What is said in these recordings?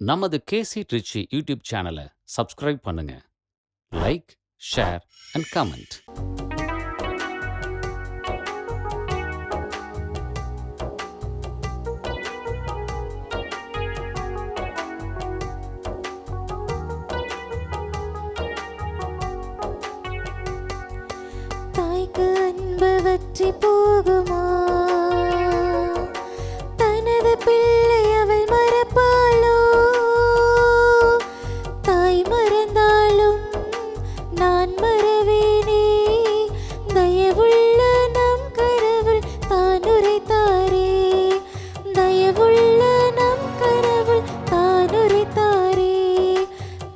நமது கேசி ட்ரிச்சி யூடியூப் சேனலை சப்ஸ்கிரைப் பண்ணுங்க. Like, share and comment. தாய்க்கு அன்பு வற்றி போகுமா? தனது பிள்ளை அவள் மறப்பாளோ? தாய் மறந்தாலும் நான் மறவேனே. தயவுள்ள நம் கடவுள் தான் உரைத்தாரே. தயவுள்ள நம் கடவுள் தான் உரைத்தாரே.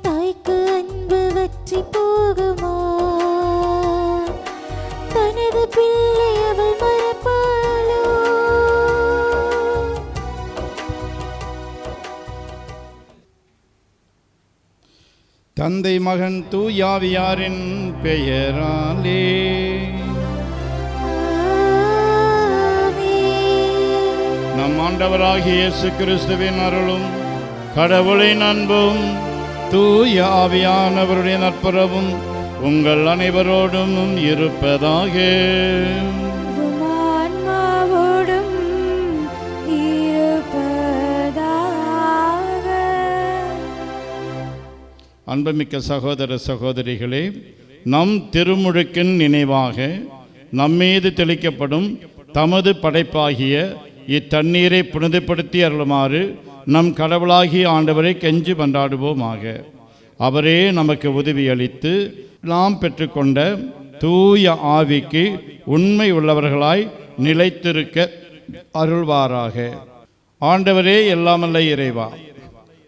தாய்க்கு அன்பு வற்றி போகுமா? தனது பிள்ளை அவள் மறப்பாளோ? தந்தை மகன் தூயாவியாரின் பெயராலே நம் ஆண்டவராகிய இயேசு கிறிஸ்துவின் அருளும் கடவுளின் அன்பும் தூய ஆவியானவருடைய நட்புறவும் உங்கள் அனைவரோடும் இருப்பதாக. உம் ஆன்மாவோடும் இருப்பதாக. அன்புமிக்க சகோதர சகோதரிகளே, நம் திருமுழுக்கின் நினைவாக நம்மீது தெளிக்கப்படும் தமது படைப்பாகிய இத்தண்ணீரை புனிதப்படுத்தி அருளுமாறு நம் கடவுளாகிய ஆண்டவரை கெஞ்சி கொண்டாடுவோமாக. அவரே நமக்கு உதவியளித்து நாம் பெற்றுக்கொண்ட தூய ஆவிக்கு உண்மை உள்ளவர்களாய் நிலைத்திருக்க அருள்வாராக. ஆண்டவரே, எல்லாமல்ல இறைவா,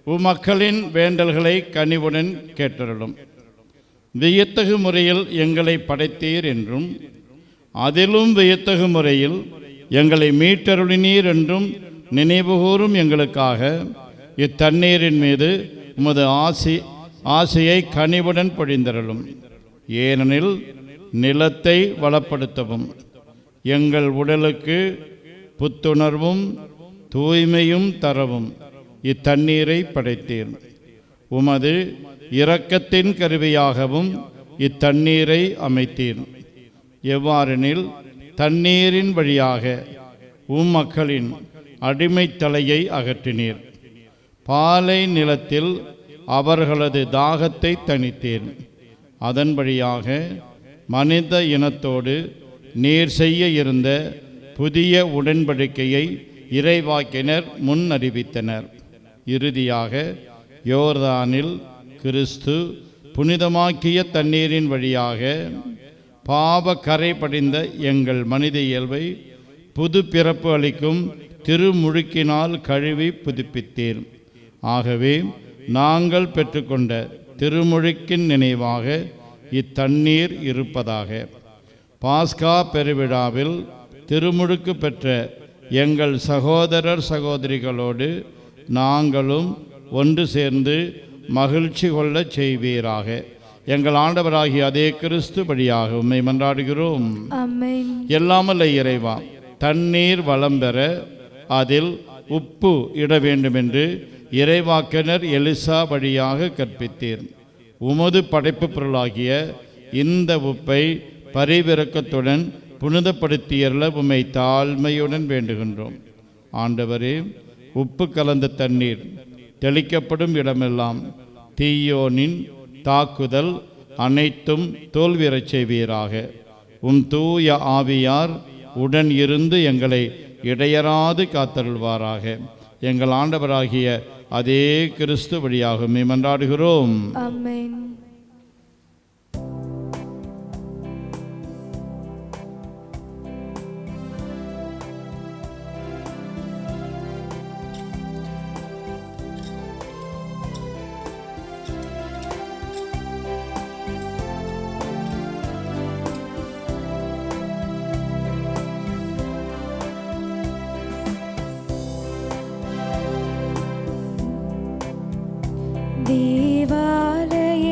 உம்மக்களின் வேண்டல்களை கனிவுடன் கேட்டருளும். வியத்தகு முறையில் எங்களை படைத்தீர் என்றும் அதிலும் வியத்தகு முறையில் எங்களை மீட்டருளினீர் என்றும் நினைவுகூரும் எங்களுக்காக இத்தண்ணீரின் மீது உமது ஆசையை கனிவுடன் பொழிந்தருளும். ஏனெனில் நிலத்தை வளப்படுத்தவும் எங்கள் உடலுக்கு புத்துணர்வும் தூய்மையும் தரவும் இத்தண்ணீரை படைத்தீர். உமது இரக்கத்தின் கருவியாகவும் இத்தண்ணீரை அமைத்தீர். எவ்வாறெனில் தண்ணீரின் வழியாக மக்களின் அடிமைத்தலையை அகற்றினீர். பாலை நிலத்தில் அவர்களது தாகத்தை தணித்தீர். அதன் வழியாக மனித இனத்தோடு நீர் செய்ய இருந்த புதிய உடன்படிக்கையை இறைவாக்கினர் முன் அறிவித்தனர். இறுதியாக யோர்தானில் கிறிஸ்து புனிதமாக்கிய தண்ணீரின் வழியாக பாவ கரை படிந்த எங்கள் மனித இயல்பை புது பிறப்பு அளிக்கும் திருமுழுக்கினால் கழுவி புதுப்பித்தீர். ஆகவே நாங்கள் பெற்றுக்கொண்ட திருமுழுக்கின் நினைவாக இத்தண்ணீர் இருப்பதாக. பாஸ்கா பெருவிழாவில் திருமுழுக்கு பெற்ற எங்கள் சகோதரர் சகோதரிகளோடு நாங்களும் ஒன்று சேர்ந்து மகிழ்ச்சி கொள்ளச் செய்வீராக. எங்கள் ஆண்டவராகிய அதே கிறிஸ்து வழியாக உம்மை மன்றாடுகிறோம். ஆமென். எல்லாமல்ல இறைவா, தண்ணீர் வளம் பெற அதில் உப்பு இட வேண்டுமென்று இறைவாக்கினர் எலிசா வழியாக கற்பித்தீர். உமது படைப்பு பொருளாகிய இந்த உப்பை பரிவிரக்கத்துடன் புனிதப்படுத்தியருள உம்மை தாழ்மையுடன் வேண்டுகின்றோம். ஆண்டவரே, உப்பு கலந்த தண்ணீர் தெளிக்கப்படும் இடமெல்லாம் தீயோனின் தாக்குதல் அனைத்தும் தோல்வியறச் செய்வீராக. உம் தூய ஆவியார் உடன் இருந்து எங்களை இடையறாது காத்தருள்வாராக. எங்கள் ஆண்டவராகிய அதே கிறிஸ்து வழியாக உம்மை மன்றாடுகிறோம். ஆமென். தேவாலய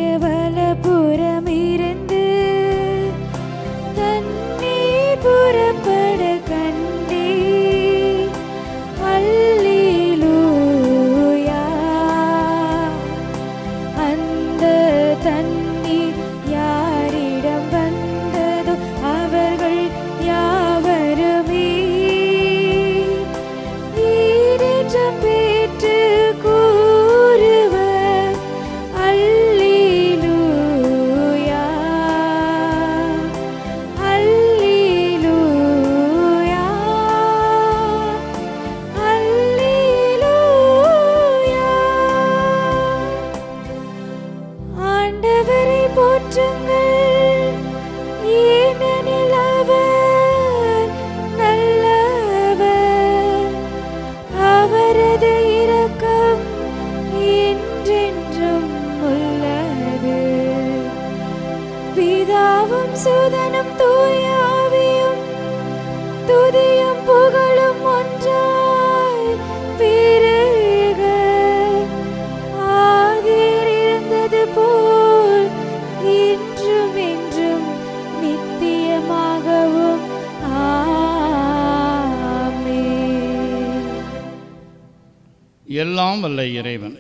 எல்லாம் வல்ல இறைவன்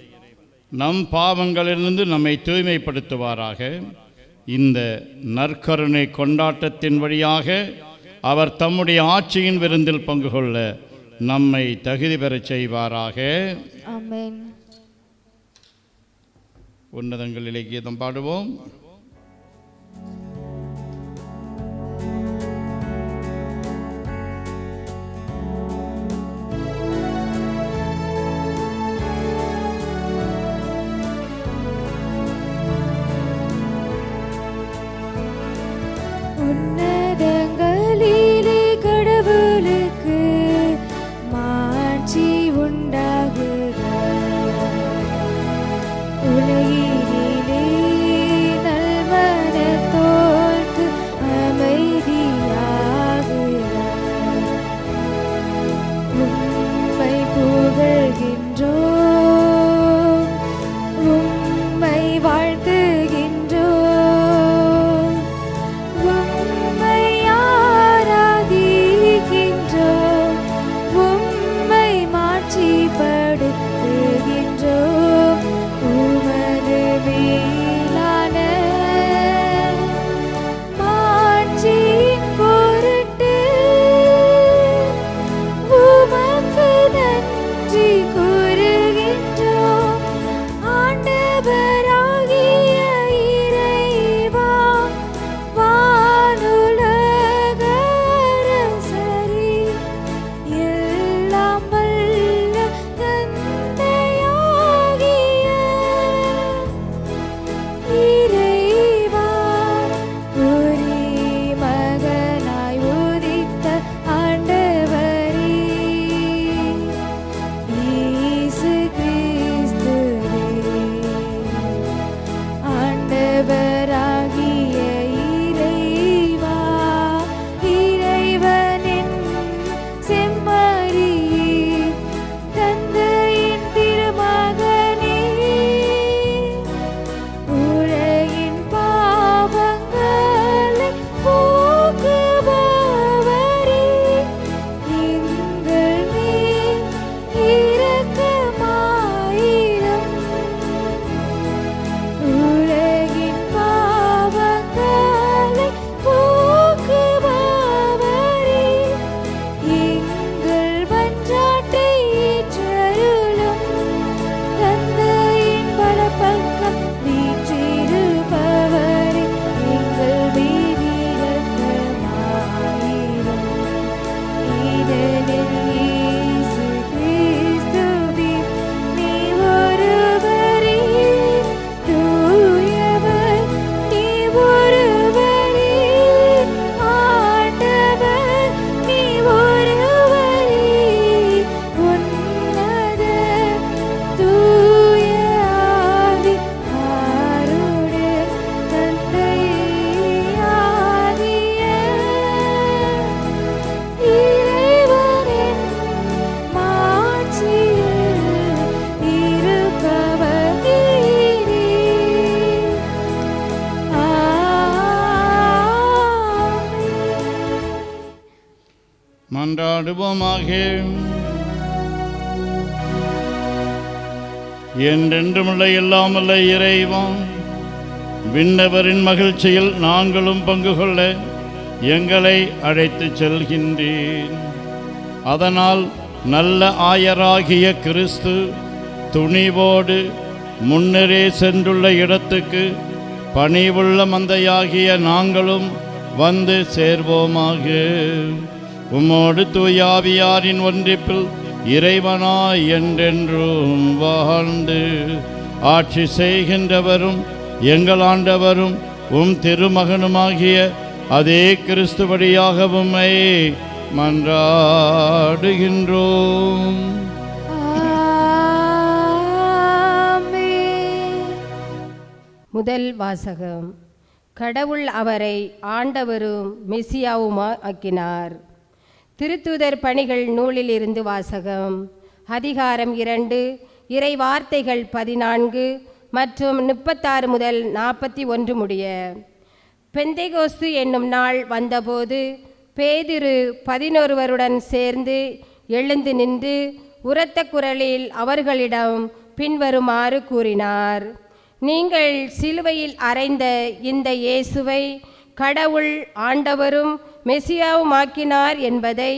நம் பாவங்களிலிருந்து நம்மை தூய்மைப்படுத்துவாராக. இந்த நற்கருணை கொண்டாட்டத்தின் வழியாக அவர் தம்முடைய ஆட்சியின் விருந்தில் பங்கு கொள்ள நம்மை தகுதி பெறச் செய்வாராக. ஆமென். உன்னதங்களிலே கீதம் பாடுவோம். உன்னதங்களிலே கடவுளுக்கு மாட்சி உண்டாகுக. உலகினிலே நல்மனத்தோர்க்கு அமைதியாகுக. உம்மை புகழ்கின்றோம், உம்மை வாழ்த்துகின்றோம், உம்மை ஆராதிக்கின்றோம், உம்மை மாட்சிப்படுத்துகின்றோம். உமது மேலான மாட்சியின் பொருட்டு உமக்கு நன்றி கூறுகின்றோம். ஆண்டவராகிய இறைவா, வானுலக அரசரே, எல்லாம் வல்ல தந்தையாகிய இறைவா, ஒரே மகனாய் உதித்த ஆண்டவரே, இயேசு கிறிஸ்துவே, ஆண்டவராகிய இறைவா, இறைவனின் செம்மறியே, தந்தையின் திருமகனே, உலகின் பாவங்களை போக்குபவரே, எங்கள் மேல் இரக்கமாயிரும். உலகின் பாவங்களை போக்குபவரே, எங்கள் மன்றாட்டை ஏற்றருளும். தந்தையின் வலப்பக்கம் வீற்றிருப்பவரே, எங்கள் மீது இரக்கமாயிரும். ஏனெனில் இயேசு கிறிஸ்துவே, நீ ஒருவரே தூயவர், நீ ஒருவரே ஆண்டவர், நீ ஒருவரே உன்னத தூய ஆவி ஆருடைய தந்தையாகிய இறைவனின் மாட்சியில் இருப்பவர் நீரே. ஆமென். மன்றாடுவோமாக. என்றென்றுமுள்ள எல்லாமல்ல இறைவா, விண்ணவரின் மகிழ்ச்சியில் நாங்களும் பங்கு கொள்ள எங்களை அழைத்துச் செல்கின்றேன். அதனால் நல்ல ஆயராகிய கிறிஸ்து துணிவோடு முன்னரே சென்றுள்ள இடத்துக்கு பணிவுள்ள மந்தையாகிய நாங்களும் வந்து சேர்வோமாக. உம்மோடு தூயாவியாரின் ஒன்றிப்பில் இறைவனாய் என்றென்றும் வாழ்ந்து ஆட்சி செய்கின்றவரும் எங்கள் ஆண்டவரும் உம் திருமகனுமாகிய அதே கிறிஸ்து வழியாக உம்மை மன்றாடுகின்றோம். ஆமென். முதல் வாசகம். கடவுள் அவரை ஆண்டவரும் மெசியாவுமாக்கினார். திருத்தூதர் பணிகள் நூலிலிருந்து வாசகம். அதிகாரம் 2, இறை வார்த்தைகள் 14 மற்றும் 36 முதல் 41 முடிய. பெந்தைகோஸ்து என்னும் நாள் வந்தபோது பேதுரு 11 சேர்ந்து எழுந்து நின்று உரத்த குரலில் அவர்களிடம் பின்வருமாறு கூறினார்: நீங்கள் சிலுவையில் அறைந்த இந்த இயேசுவை கடவுள் ஆண்டவரும் மெசியாவுமாக்கினார் என்பதை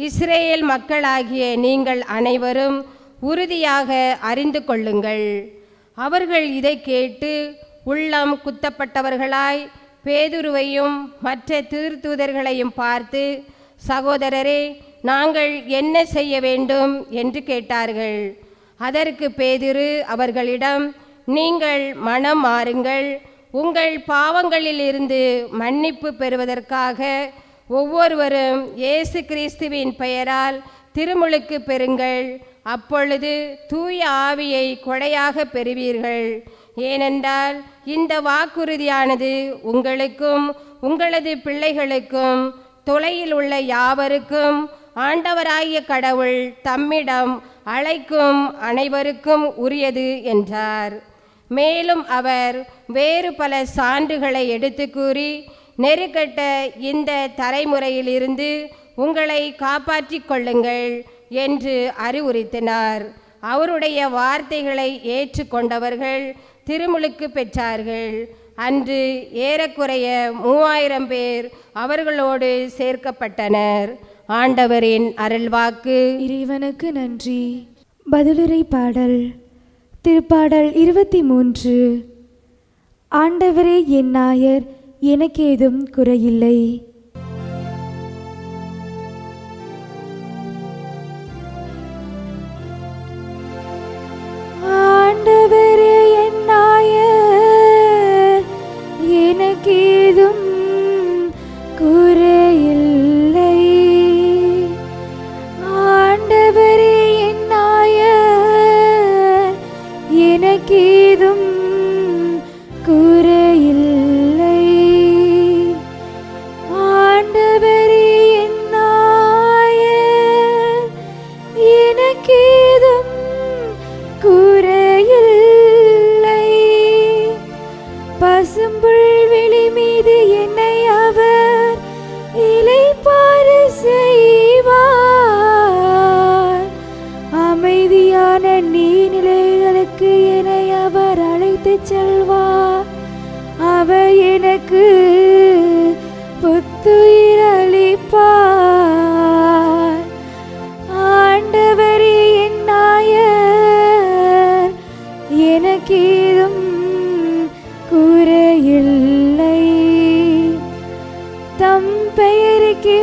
இஸ்ரேல் மக்களாகிய நீங்கள் அனைவரும் உறுதியாக அறிந்து கொள்ளுங்கள். அவர்கள் இதை கேட்டு உள்ளம் குத்தப்பட்டவர்களாய் பேதுருவையும் மற்ற திருத்தூதர்களையும் பார்த்து, சகோதரரே, நாங்கள் என்ன செய்ய வேண்டும் என்று கேட்டார்கள். அதற்கு பேதுரு அவர்களிடம், நீங்கள் மனம் மாறுங்கள், உங்கள் பாவங்களிலிருந்து மன்னிப்பு பெறுவதற்காக ஒவ்வொருவரும் இயேசு கிறிஸ்துவின் பெயரால் திருமுழுக்கு பெறுங்கள். அப்பொழுது தூய ஆவியை கொடையாக பெறுவீர்கள். ஏனென்றால் இந்த வாக்குறுதியானது உங்களுக்கும் உங்களது பிள்ளைகளுக்கும் தொலையில் உள்ள யாவருக்கும் ஆண்டவராகிய கடவுள் தம்மிடம் அழைக்கும் அனைவருக்கும் உரியது என்றார். மேலும் அவர் வேறு பல சான்றுகளை எடுத்து கூறி, நெருக்கட்ட இந்த தலைமுறையிலிருந்து உங்களை காப்பாற்றிக் கொள்ளுங்கள் என்று அறிவுறுத்தினார். அவருடைய வார்த்தைகளை ஏற்றுக்கொண்டவர்கள் திருமுழுக்கு பெற்றார்கள். அன்று ஏறக்குறைய 3000 பேர் அவர்களோடு சேர்க்கப்பட்டனர். ஆண்டவரின் அருள்வாக்கு. இறைவனுக்கு நன்றி. பதிலுரை பாடல். திருப்பாடல் 23. ஆண்டவரே என் நாயர், எனக்கேதும் குறையில்லை. ஆண்டவரே என் நாயர், எனக்கேதும் குறையில்லை. ஆண்டவரே என் நாயர், எனக்கேதும் குறையில்லை. ஆண்டவரே என் நாயர், எனக்கேதும் குறையில்லை. பசும்புல்வெளி மீது என்னை அவர் இளைப்பாற செய்வார். அமைதியான நீர்நிலைகளுக்கு என்னை அவர் அழைத்துச் செல்வார். அவர் எனக்கு புத்துயிர் அளிப்பார். ஆண்டவரே என் நாயர், எனக்கேதும் குறையில்லை. தம் பெயருக்கு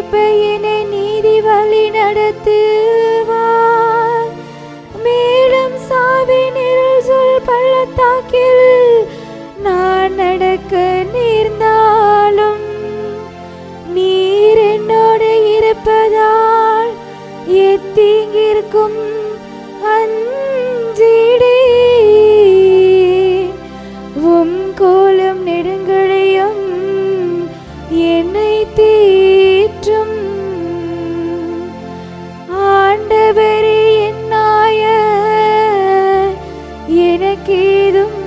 என்னை நீதி வழி நடத்துவார். மேலும் சாவின் இருள் சொல் பள்ளத்தாக்கில் நான் நடக்க நேர்ந்தாலும் நீர் என்னோடு இருப்பதால் எத்தீங்கிற்கும் அஞ்சிடேன். உம் கோலும் நெடுங்களையும் என்னை தேற்றும். ஆண்டவரே என் நாயர், எனக்கேதும்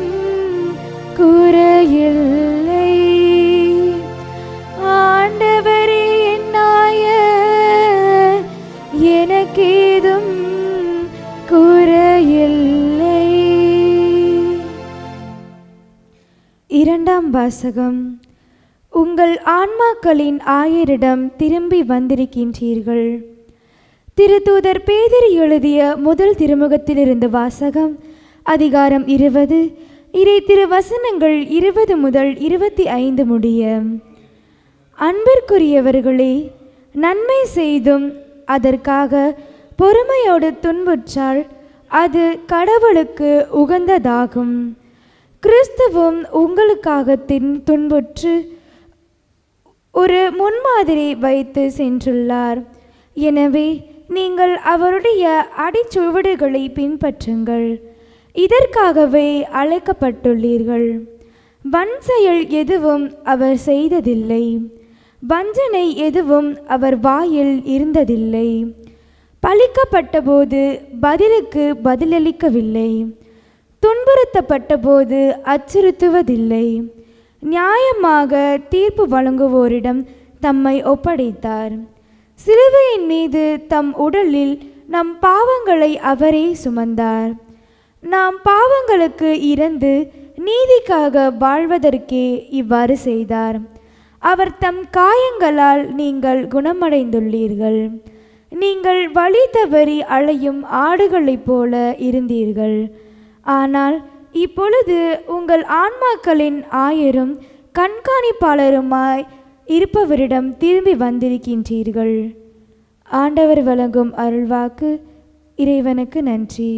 குறையில்லை. ஆண்டவரே என் நாயர், எனக்கேதும் குறையில்லை. இரண்டாம் வாசகம். உங்கள் ஆன்மாக்களின் ஆயரிடம் திரும்பி வந்திருக்கின்றீர்கள். திருத்தூதர் பேதுரு எழுதிய முதல் திருமுகத்திலிருந்து வாசகம். அதிகாரம் 20, இறை திருவசனங்கள் 20 முதல் 25 முடிய. அன்பிற்குரியவர்களே, நன்மை செய்தும் அதற்காக பொறுமையோடு துன்புற்றால் அது கடவுளுக்கு உகந்ததாகும். கிறிஸ்துவும் உங்களுக்காக துன்புற்று ஒரு முன்மாதிரி வைத்து சென்றுள்ளார். எனவே நீங்கள் அவருடைய அடிச்சுவடுகளை பின்பற்றுங்கள். இதற்காகவே அழைக்கப்பட்டுள்ளீர்கள். வன்செயல் எதுவும் அவர் செய்ததில்லை. வஞ்சனை எதுவும் அவர் வாயில் இருந்ததில்லை. பழிக்கப்பட்ட போது பதிலுக்கு பதிலளிக்கவில்லை. துன்புறுத்தப்பட்ட போது அச்சுறுத்துவதில்லை. நியாயமாக தீர்ப்பு வழங்குவோரிடம் தம்மை ஒப்படைத்தார். சிலுவையின் மீது தம் உடலில் நம் பாவங்களை அவரே சுமந்தார். நாம் பாவங்களுக்கு இறந்து நீதிக்காக வாழ்வதற்கே இவ்வாறு செய்தார். அவர் தம் காயங்களால் நீங்கள் குணமடைந்துள்ளீர்கள். நீங்கள் வழி தவறி அலையும் ஆடுகளைப் போல இருந்தீர்கள். ஆனால் இப்பொழுது உங்கள் ஆன்மாக்களின் ஆயரும் கண்காணிப்பாளருமாய் இருப்பவரிடம் திரும்பி வந்திருக்கின்றீர்கள். ஆண்டவர் வழங்கும் அருள்வாக்கு. இறைவனுக்கு நன்றி.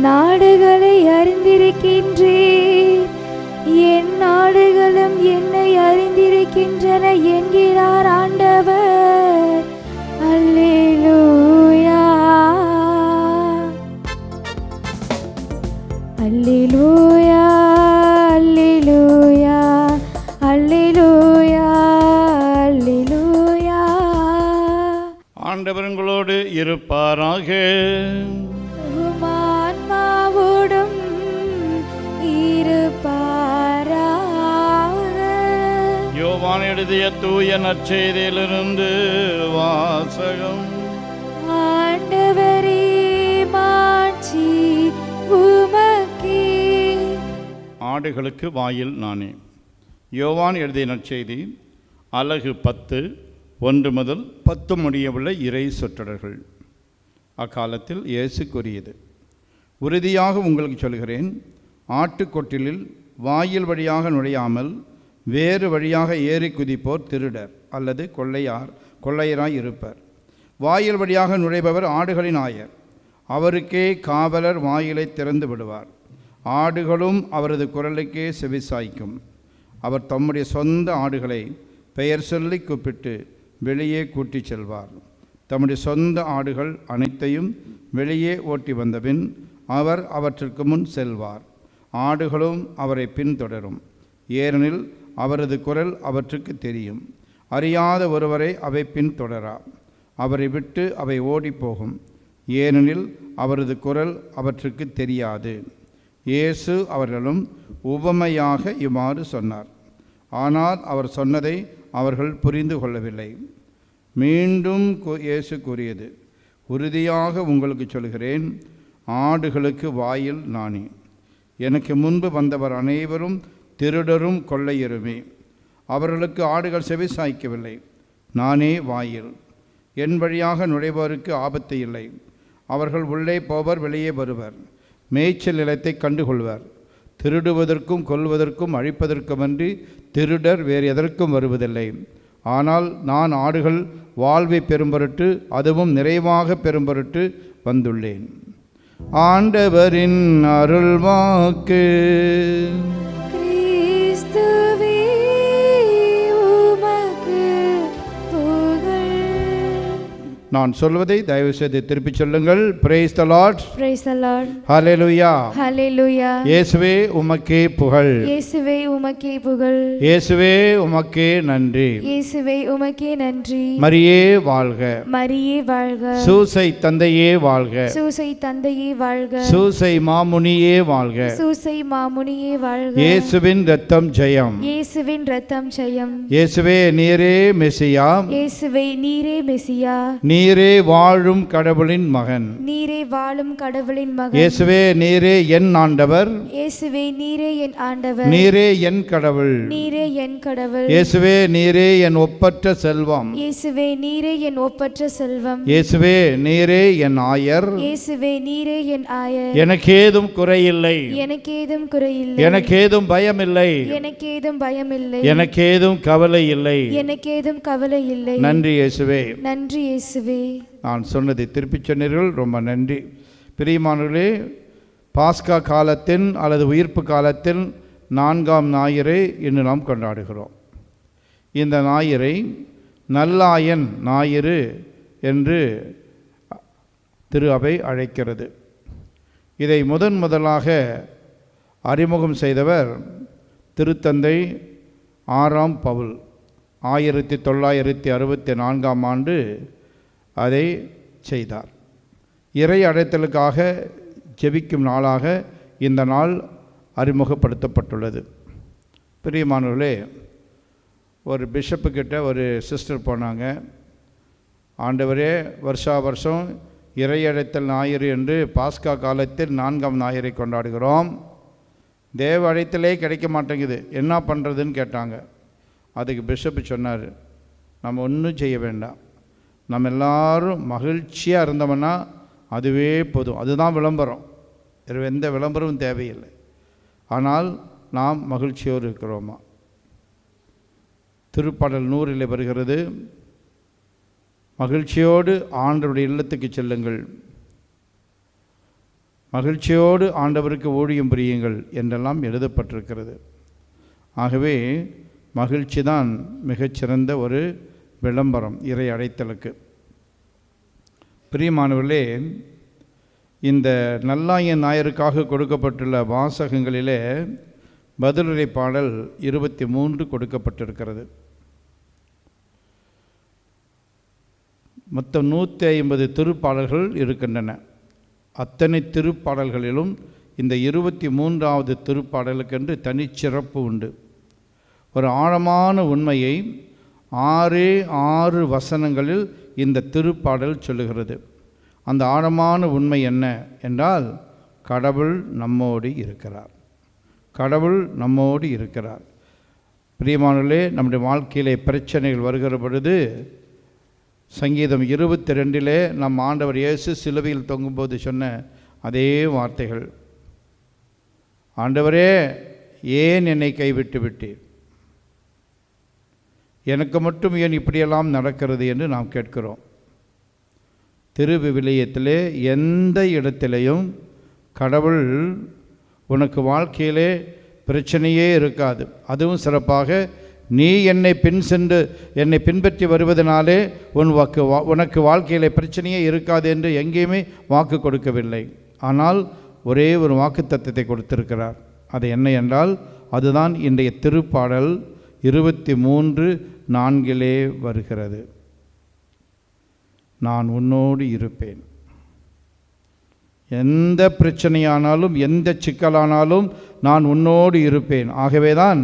நாடுகளை அறிந்திருக்கின்றேன், என் நாடுகளும் என்னை அறிந்திருக்கின்றன என்கிறார் ஆண்டவர். அல்லேலூயா, அல்லேலூயா, அல்லேலூயா, அல்லேலூயா, அல்லேலூயா. ஆண்டவர் உங்களோடு இருப்பாராக. ஆன்மாவோடும் இருப்பாராக. யோவான் எழுதிய தூய நற்செய்தியிலிருந்து வாசகம். ஆண்டவரே, மாட்சி உமக்கே. ஆடுகளுக்கு வாயில் நானே. யோவான் எழுதிய நற்செய்தி அலகு 10, 1 முதல் 10 முடியவுள்ள இறை சொற்றொடர்கள். அக்காலத்தில் இயேசு கூறியது, உறுதியாக உங்களுக்கு சொல்கிறேன், ஆட்டுக்கொட்டிலில் வாயில் வழியாக நுழையாமல் வேறு வழியாக ஏறி குதிப்போர் திருடர் அல்லது கொள்ளையராய் இருப்பர். வாயில் வழியாக நுழைபவர் ஆடுகளின் ஆயர். அவருக்கே காவலர் வாயிலை திறந்து விடுவார். ஆடுகளும் அவரது குரலுக்கே செவிசாய்க்கும். அவர் தம்முடைய சொந்த ஆடுகளை பெயர் சொல்லி கூப்பிட்டு வெளியே கூட்டிச் செல்வார். தம்முடைய சொந்த ஆடுகள் அனைத்தையும் வெளியே ஓட்டி வந்தபின் அவர் அவற்றிற்கு முன் செல்வார். ஆடுகளும் அவரை பின்தொடரும், ஏனெனில் அவரது குரல் அவற்றுக்கு தெரியும். அறியாத ஒருவரை அவை பின்தொடரா. அவரை விட்டு அவை ஓடிப்போகும், ஏனெனில் அவரது குரல் அவற்றுக்கு தெரியாது. இயேசு அவர்களும் உவமையாக இவ்வாறு சொன்னார். ஆனால் அவர் சொன்னதை அவர்கள் புரிந்து கொள்ளவில்லை. மீண்டும் இயேசு கூறியது, உறுதியாக உங்களுக்கு சொல்கிறேன், ஆடுகளுக்கு வாயில் நானே. எனக்கு முன்பு வந்தவர் அனைவரும் திருடரும் கொள்ளையருமே. அவர்களுக்கு ஆடுகள் செவி சாய்க்கவில்லை. நானே வாயில். என் வழியாக நுழைவோருக்கு ஆபத்து இல்லை. அவர்கள் உள்ளே போவர், வெளியே வருவர், மேய்ச்சல் நிலத்தை கண்டுகொள்வர். திருடுவதற்கும் கொல்வதற்கும் அழிப்பதற்குமன்றி திருடர் வேறு எதற்கும் வருவதில்லை. ஆனால் நான் ஆடுகள் வாழ்வை பெறும்பொருட்டு, அதுவும் நிறைவாக பெறும்பொருட்டு வந்துள்ளேன். ஆண்டவரின் அருள்வாக்கு. கிறிஸ்துவே, உமக்கு புகழ். நான் சொல்வதை தயவு செய்து திருப்பிச் சொல்லுங்கள். Praise the Lord. Praise the Lord. Hallelujah. Hallelujah. இயேசுவே உமக்கே புகழ். இயேசுவே உமக்கே புகழ். இயேசுவே உமக்கே நன்றி. இயேசுவே உமக்கே நன்றி. மரியே வாழ்க. மரியே வாழ்க. சூசை தந்தையே வாழ்க. சூசை தந்தையே வாழ்க. சூசை மாமுனியே வாழ்க. சூசை மாமுனியே வாழ்க. இயேசுவின் இரத்தம் ஜெயம். இயேசுவின் இரத்தம் ஜெயம். இயேசுவே நீரே மெசியா. இயேசுவே நீரே மெசியா. நீரே வாழும் கடவுளின் மகன். நீரே வாழும் கடவுளின் மகன். இயேசுவே நீரே என் ஆண்டவர். இயேசுவே நீரே என் ஆண்டவர். நீரே என் கடவுள். நீரே என் கடவுள். இயேசுவே நீரே என் ஒப்பற்ற செல்வம். இயேசுவே நீரே என் ஒப்பற்ற செல்வம். இயேசுவே நீரே என் ஆயர். இயேசுவே நீரே என் ஆயர். எனக்கேதும் குறையில்லை. எனக்கேதும் குறையில்லை. எனக்கேதும் பயமில்லை. எனக்கேதும் பயமில்லை. எனக்கேதும் கவலை இல்லை. எனக்கேதும் கவலை இல்லை. நன்றி இயேசுவே. நன்றி இயேசுவே. நான் சொன்னதை திருப்பிச் சொன்னீர்கள், ரொம்ப நன்றி. பிரியமானவர்களே, பாஸ்கா காலத்தின் அல்லது உயிர்ப்பு காலத்தில் 4ஆம் ஞாயிறை இன்று நாம் கொண்டாடுகிறோம். இந்த ஞாயிறை நல்லாயன் ஞாயிறு என்று திரு அவை அழைக்கிறது. இதை முதலாக அறிமுகம் செய்தவர் திருத்தந்தை 6ஆம் பவுல். 1964ஆம் ஆண்டு அதை செய்தார். இறை அழைத்தலுக்காக ஜெபிக்கும் நாளாக இந்த நாள் அறிமுகப்படுத்தப்பட்டுள்ளது. பிரியமானவர்களே, ஒரு பிஷப்புக்கிட்ட ஒரு சிஸ்டர் போனாங்க. ஆண்டவரே, வருஷா வருஷம் இறை அழைத்தல் ஞாயிறு என்று பாஸ்கா காலத்தில் 4ஆம் ஞாயிறை கொண்டாடுகிறோம். தேவ அழைத்தலே கிடைக்க மாட்டேங்குது, என்ன பண்ணுறதுன்னு கேட்டாங்க. அதுக்கு பிஷப்பு சொன்னார், நம்ம ஒன்றும் செய்ய வேண்டாம், நம்ம எல்லாரும் மகிழ்ச்சியாக இருந்தோம்னா அதுவே போதும். அதுதான் விளம்பரம், எந்த விளம்பரமும் தேவையில்லை. ஆனால் நாம் மகிழ்ச்சியோடு இருக்கிறோமா? திருப்பாடல் 100 வருகிறது, மகிழ்ச்சியோடு ஆண்டவருடைய இல்லத்துக்கு செல்லுங்கள், மகிழ்ச்சியோடு ஆண்டவருக்கு ஊழியம் புரியுங்கள் என்றெல்லாம் எழுதப்பட்டிருக்கிறது. ஆகவே மகிழ்ச்சி தான் மிகச்சிறந்த ஒரு விளம்பரம் இறை அழைத்தலுக்கு. பிரியமானவர்களே, இந்த நல்லாயன் ஞாயிறுக்காக கொடுக்கப்பட்டுள்ள வாசகங்களிலே பதிலுரை பாடல் 23 கொடுக்கப்பட்டிருக்கிறது. மொத்தம் 150 திருப்பாடல்கள் இருக்கின்றன. அத்தனை திருப்பாடல்களிலும் இந்த 23வது திருப்பாடலுக்கென்று தனிச்சிறப்பு உண்டு. ஒரு ஆழமான உண்மையை 6 வசனங்களில் இந்த திருப்பாடல் சொல்லுகிறது. அந்த ஆழமான உண்மை என்ன என்றால், கடவுள் நம்மோடு இருக்கிறார். கடவுள் நம்மோடு இருக்கிறார். பிரியமானவர்களே, நம்முடைய வாழ்க்கையிலே பிரச்சனைகள் வருகிற பொழுது சங்கீதம் 22 நம் ஆண்டவர் இயேசு சிலுவையில் தொங்கும்போது சொன்ன அதே வார்த்தைகள், ஆண்டவரே ஏன் என்னை கைவிட்டு விட்டீர், எனக்கு மட்டும் ஏன் இப்படியெல்லாம் நடக்கிறது என்று நாம் கேட்கிறோம். திருவிவிலியத்திலே எந்த இடத்திலையும் கடவுள் உனக்கு வாழ்க்கையிலே பிரச்சனையே இருக்காது, அதுவும் சிறப்பாக நீ என்னை என்னை பின்பற்றி வருவதனாலே உனக்கு வாழ்க்கையிலே பிரச்சனையே இருக்காது என்று எங்கேயுமே வாக்கு கொடுக்கவில்லை. ஆனால் ஒரே ஒரு வாக்குத்தத்தத்தை கொடுத்திருக்கிறார். அது என்ன என்றால், அதுதான் இன்றைய திருப்பாடல் 23:4 வருகிறது. நான் உன்னோடு இருப்பேன். எந்த பிரச்சனையானாலும் எந்த சிக்கலானாலும் நான் உன்னோடு இருப்பேன். ஆகவே தான்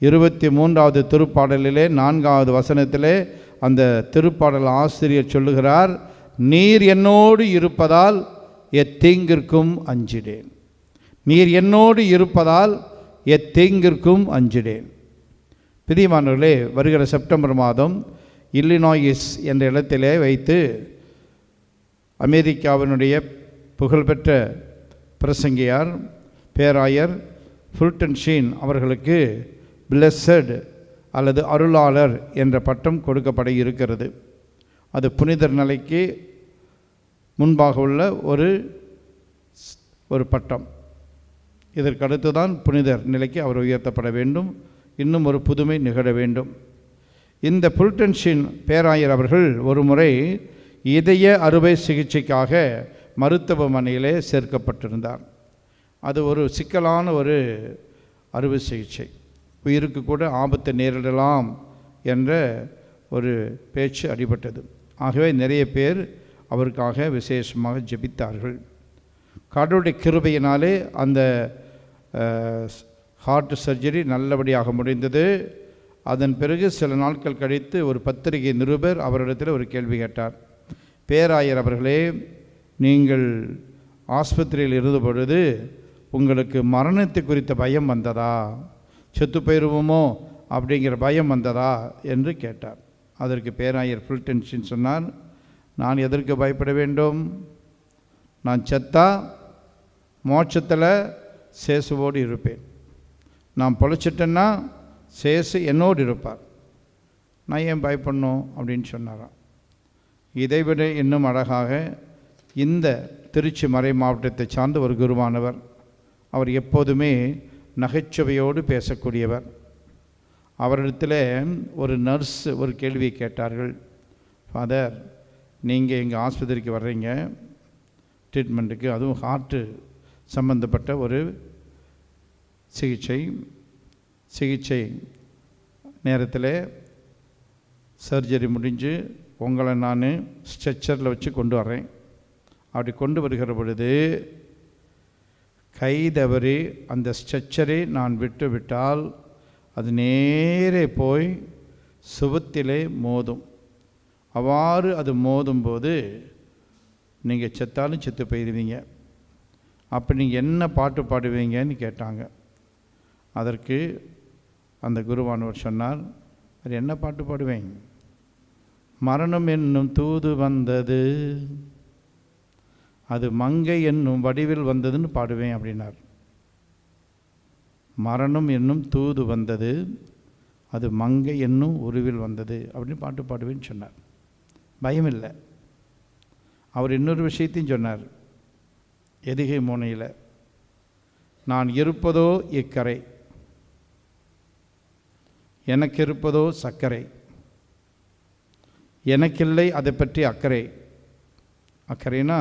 23வது திருப்பாடலிலே 4வது வசனத்திலே அந்த திருப்பாடல் ஆசிரியர் சொல்லுகிறார், நீர் என்னோடு இருப்பதால் எத்தீங்கிற்கும் அஞ்சிடேன். நீர் என்னோடு இருப்பதால் எத்தீங்கிற்கும் அஞ்சிடேன். பிரியமானவர்களே, வருகிற செப்டம்பர் மாதம் இல்லினாய்ஸ் என்ற இடத்திலே வைத்து அமெரிக்காவினுடைய புகழ்பெற்ற பிரசங்கியார் பேராயர் ஃபுல்டன் ஷீன் அவர்களுக்கு பிளெஸட் அல்லது அருளாளர் என்ற பட்டம் கொடுக்கப்பட இருக்கிறது. அது புனிதர் நிலைக்கு முன்பாக உள்ள ஒரு பட்டம். இதற்கடுத்து தான் புனிதர் நிலைக்கு அவர் உயர்த்தப்பட வேண்டும். இன்னும் ஒரு புதுமை நிகழ வேண்டும். இந்த ஃபுல்டன் ஷீன் பேராயர் அவர்கள் ஒரு முறை இதய அறுவை சிகிச்சைக்காக மருத்துவமனையிலே சேர்க்கப்பட்டிருந்தார். அது ஒரு சிக்கலான ஒரு அறுவை சிகிச்சை, உயிருக்கு கூட ஆபத்து நேரிடலாம் என்ற ஒரு பேச்சு அடிபட்டது. ஆகவே நிறைய பேர் அவருக்காக விசேஷமாக ஜெபித்தார்கள். கடவுளுடைய கிருபையினாலே அந்த ஹார்ட் சர்ஜரி நல்லபடியாக முடிந்தது. அதன் பிறகு சில நாட்கள் கழித்து ஒரு பத்திரிகை நிருபர் அவரிடத்தில் ஒரு கேள்வி கேட்டார். பேராயர் அவர்களே, நீங்கள் ஆஸ்பத்திரியில் இருந்த பொழுது உங்களுக்கு மரணத்தை குறித்த பயம் வந்ததா, செத்து போயிடுவோமோ அப்படிங்கிற பயம் வந்ததா என்று கேட்டார். அதற்கு பேராயர் ஃபுல்டன்ஷின் சொன்னார், நான் எதற்கு பயப்பட வேண்டும்? நான் செத்தா மோட்சத்தில் சேசுவோடு இருப்பேன். நான் பொழைச்சிட்டேன்னா சேசு என்னோடு இருப்பார். நான் ஏன் பயப்படணும் அப்படின்னு சொன்னாராம். இதைவிட இன்னும் அழகாக இந்த திருச்சி மறை மாவட்டத்தை சார்ந்த ஒரு குருவானவர், அவர் எப்போதுமே நகைச்சுவையோடு பேசக்கூடியவர். அவரிடத்தில் ஒரு நர்ஸ் ஒரு கேள்வியை கேட்டார்கள். ஃபாதர், நீங்கள் எங்கள் ஆஸ்பத்திரிக்கு வர்றீங்க ட்ரீட்மெண்ட்டுக்கு, அதுவும் ஹார்ட்டு சம்பந்தப்பட்ட ஒரு சிகிச்சை நேரத்தில் சர்ஜரி முடிஞ்சு உங்களை நான் ஸ்ட்ரெச்சரில் வச்சு கொண்டு வர்றேன். அப்படி கொண்டு வருகிற பொழுது கை தவறி அந்த ஸ்ட்ரெச்சரை நான் விட்டு விட்டால் அது நேரே போய் சுவத்திலே மோதும். அவ்வாறு அது மோதும்போது நீங்கள் செத்தாலும் செத்து போயிடுவீங்க. அப்போ நீங்கள் என்ன பாட்டு பாடுவீங்கன்னு கேட்டாங்க. அதற்கு அந்த குருவானவர் சொன்னார், அது என்ன பாட்டு பாடுவேன்? மரணம் என்னும் தூது வந்தது, அது மங்கை என்னும் வடிவில் வந்ததுன்னு பாடுவேன் அப்படின்னார். மரணம் என்னும் தூது வந்தது, அது மங்கை என்னும் உருவில் வந்தது அப்படின்னு பாட்டு பாடுவேன்னு சொன்னார். பயம் இல்லை. அவர் இன்னொரு விஷயத்தையும் சொன்னார். எதிகை மோனையில், நான் இருப்பதோ இக்கரை, எனக்கு இருப்பதோ சர்க்கரை, எனக்கில்லை அதை பற்றி அக்கறை. அக்கறைனா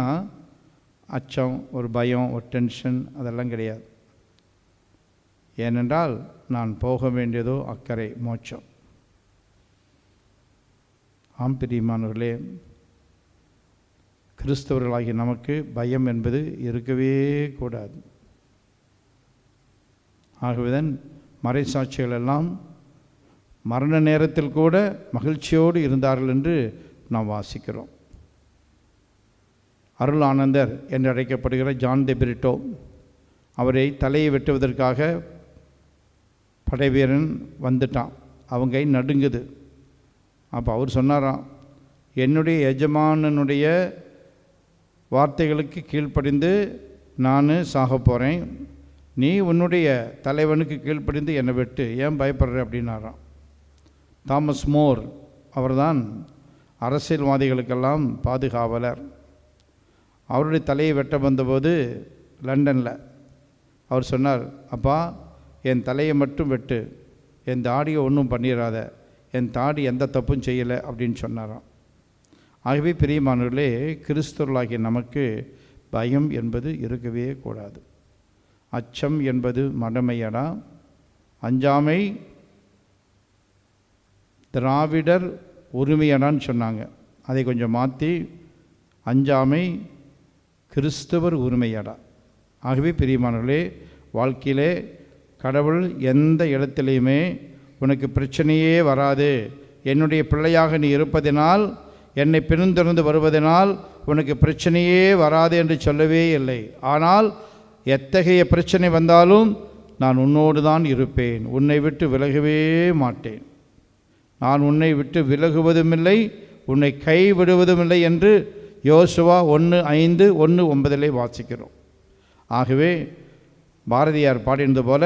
அச்சம், ஒரு பயம், ஒரு டென்ஷன், அதெல்லாம் கிடையாது. ஏனென்றால் நான் போக வேண்டியதோ அக்கறை, மோட்சம். ஆம் பிரியமானவர்களே, கிறிஸ்தவர்களாகிய நமக்கு பயம் என்பது இருக்கவே கூடாது. ஆகவேதான் மறைசாட்சிகள் எல்லாம் மரண நேரத்தில் கூட மகிழ்ச்சியோடு இருந்தார்கள் என்று நாம் வாசிக்கிறோம். அருள் ஆனந்தர் என்று அழைக்கப்படுகிற ஜான் தி பிரிட்டோ, அவரை தலையை வெட்டுவதற்காக படைவீரன் வந்துட்டான். அவங்க கை நடுங்குது. அப்போ அவர் சொன்னாராம், என்னுடைய எஜமானனுடைய வார்த்தைகளுக்கு கீழ்ப்படிந்து நான் சாக போகிறேன், நீ உன்னுடைய தலைவனுக்கு கீழ்ப்படிந்து என்னை வெட்டு, ஏன் பயப்படுற அப்படின்னாராம். தாமஸ் மோர் அவர்தான் அரசியல்வாதிகளுக்கெல்லாம் பாதுகாவலர். அவருடைய தலையை வெட்ட வந்தபோது லண்டனில் அவர் சொன்னார், அப்பா என் தலையை மட்டும் வெட்டு, என் தாடியை ஒன்றும் பண்ணிடாத, என் தாடி எந்த தப்பும் செய்யலை அப்படின்னு சொன்னாராம். ஆகவே பிரியமானவர்களே, கிறிஸ்தவர்களாகிய நமக்கு பயம் என்பது இருக்கவே கூடாது. அச்சம் என்பது மடமையடா. அஞ்சாமை திராவிடர் உரிமையடான்னு சொன்னாங்க. அதை கொஞ்சம் மாற்றி அஞ்சாமை கிறிஸ்தவர் உரிமையடா. ஆகவே பிரியமானவர்களே, வாழ்க்கையிலே கடவுள் எந்த இடத்துலையுமே உனக்கு பிரச்சனையே வராது, என்னுடைய பிள்ளையாக நீ இருப்பதினால், என்னை பின்தொடர்ந்து வருவதனால் உனக்கு பிரச்சனையே வராது என்று சொல்லவே இல்லை. ஆனால் எத்தகைய பிரச்சனை வந்தாலும் நான் உன்னோடு தான் இருப்பேன், உன்னை விட்டு விலகவே மாட்டேன், நான் உன்னை விட்டு விலகுவதுமில்லை, உன்னை கைவிடுவதுமில்லை என்று யோசுவா 1:5, 1:9 வாசிக்கிறோம். ஆகவே பாரதியார் பாடினது போல,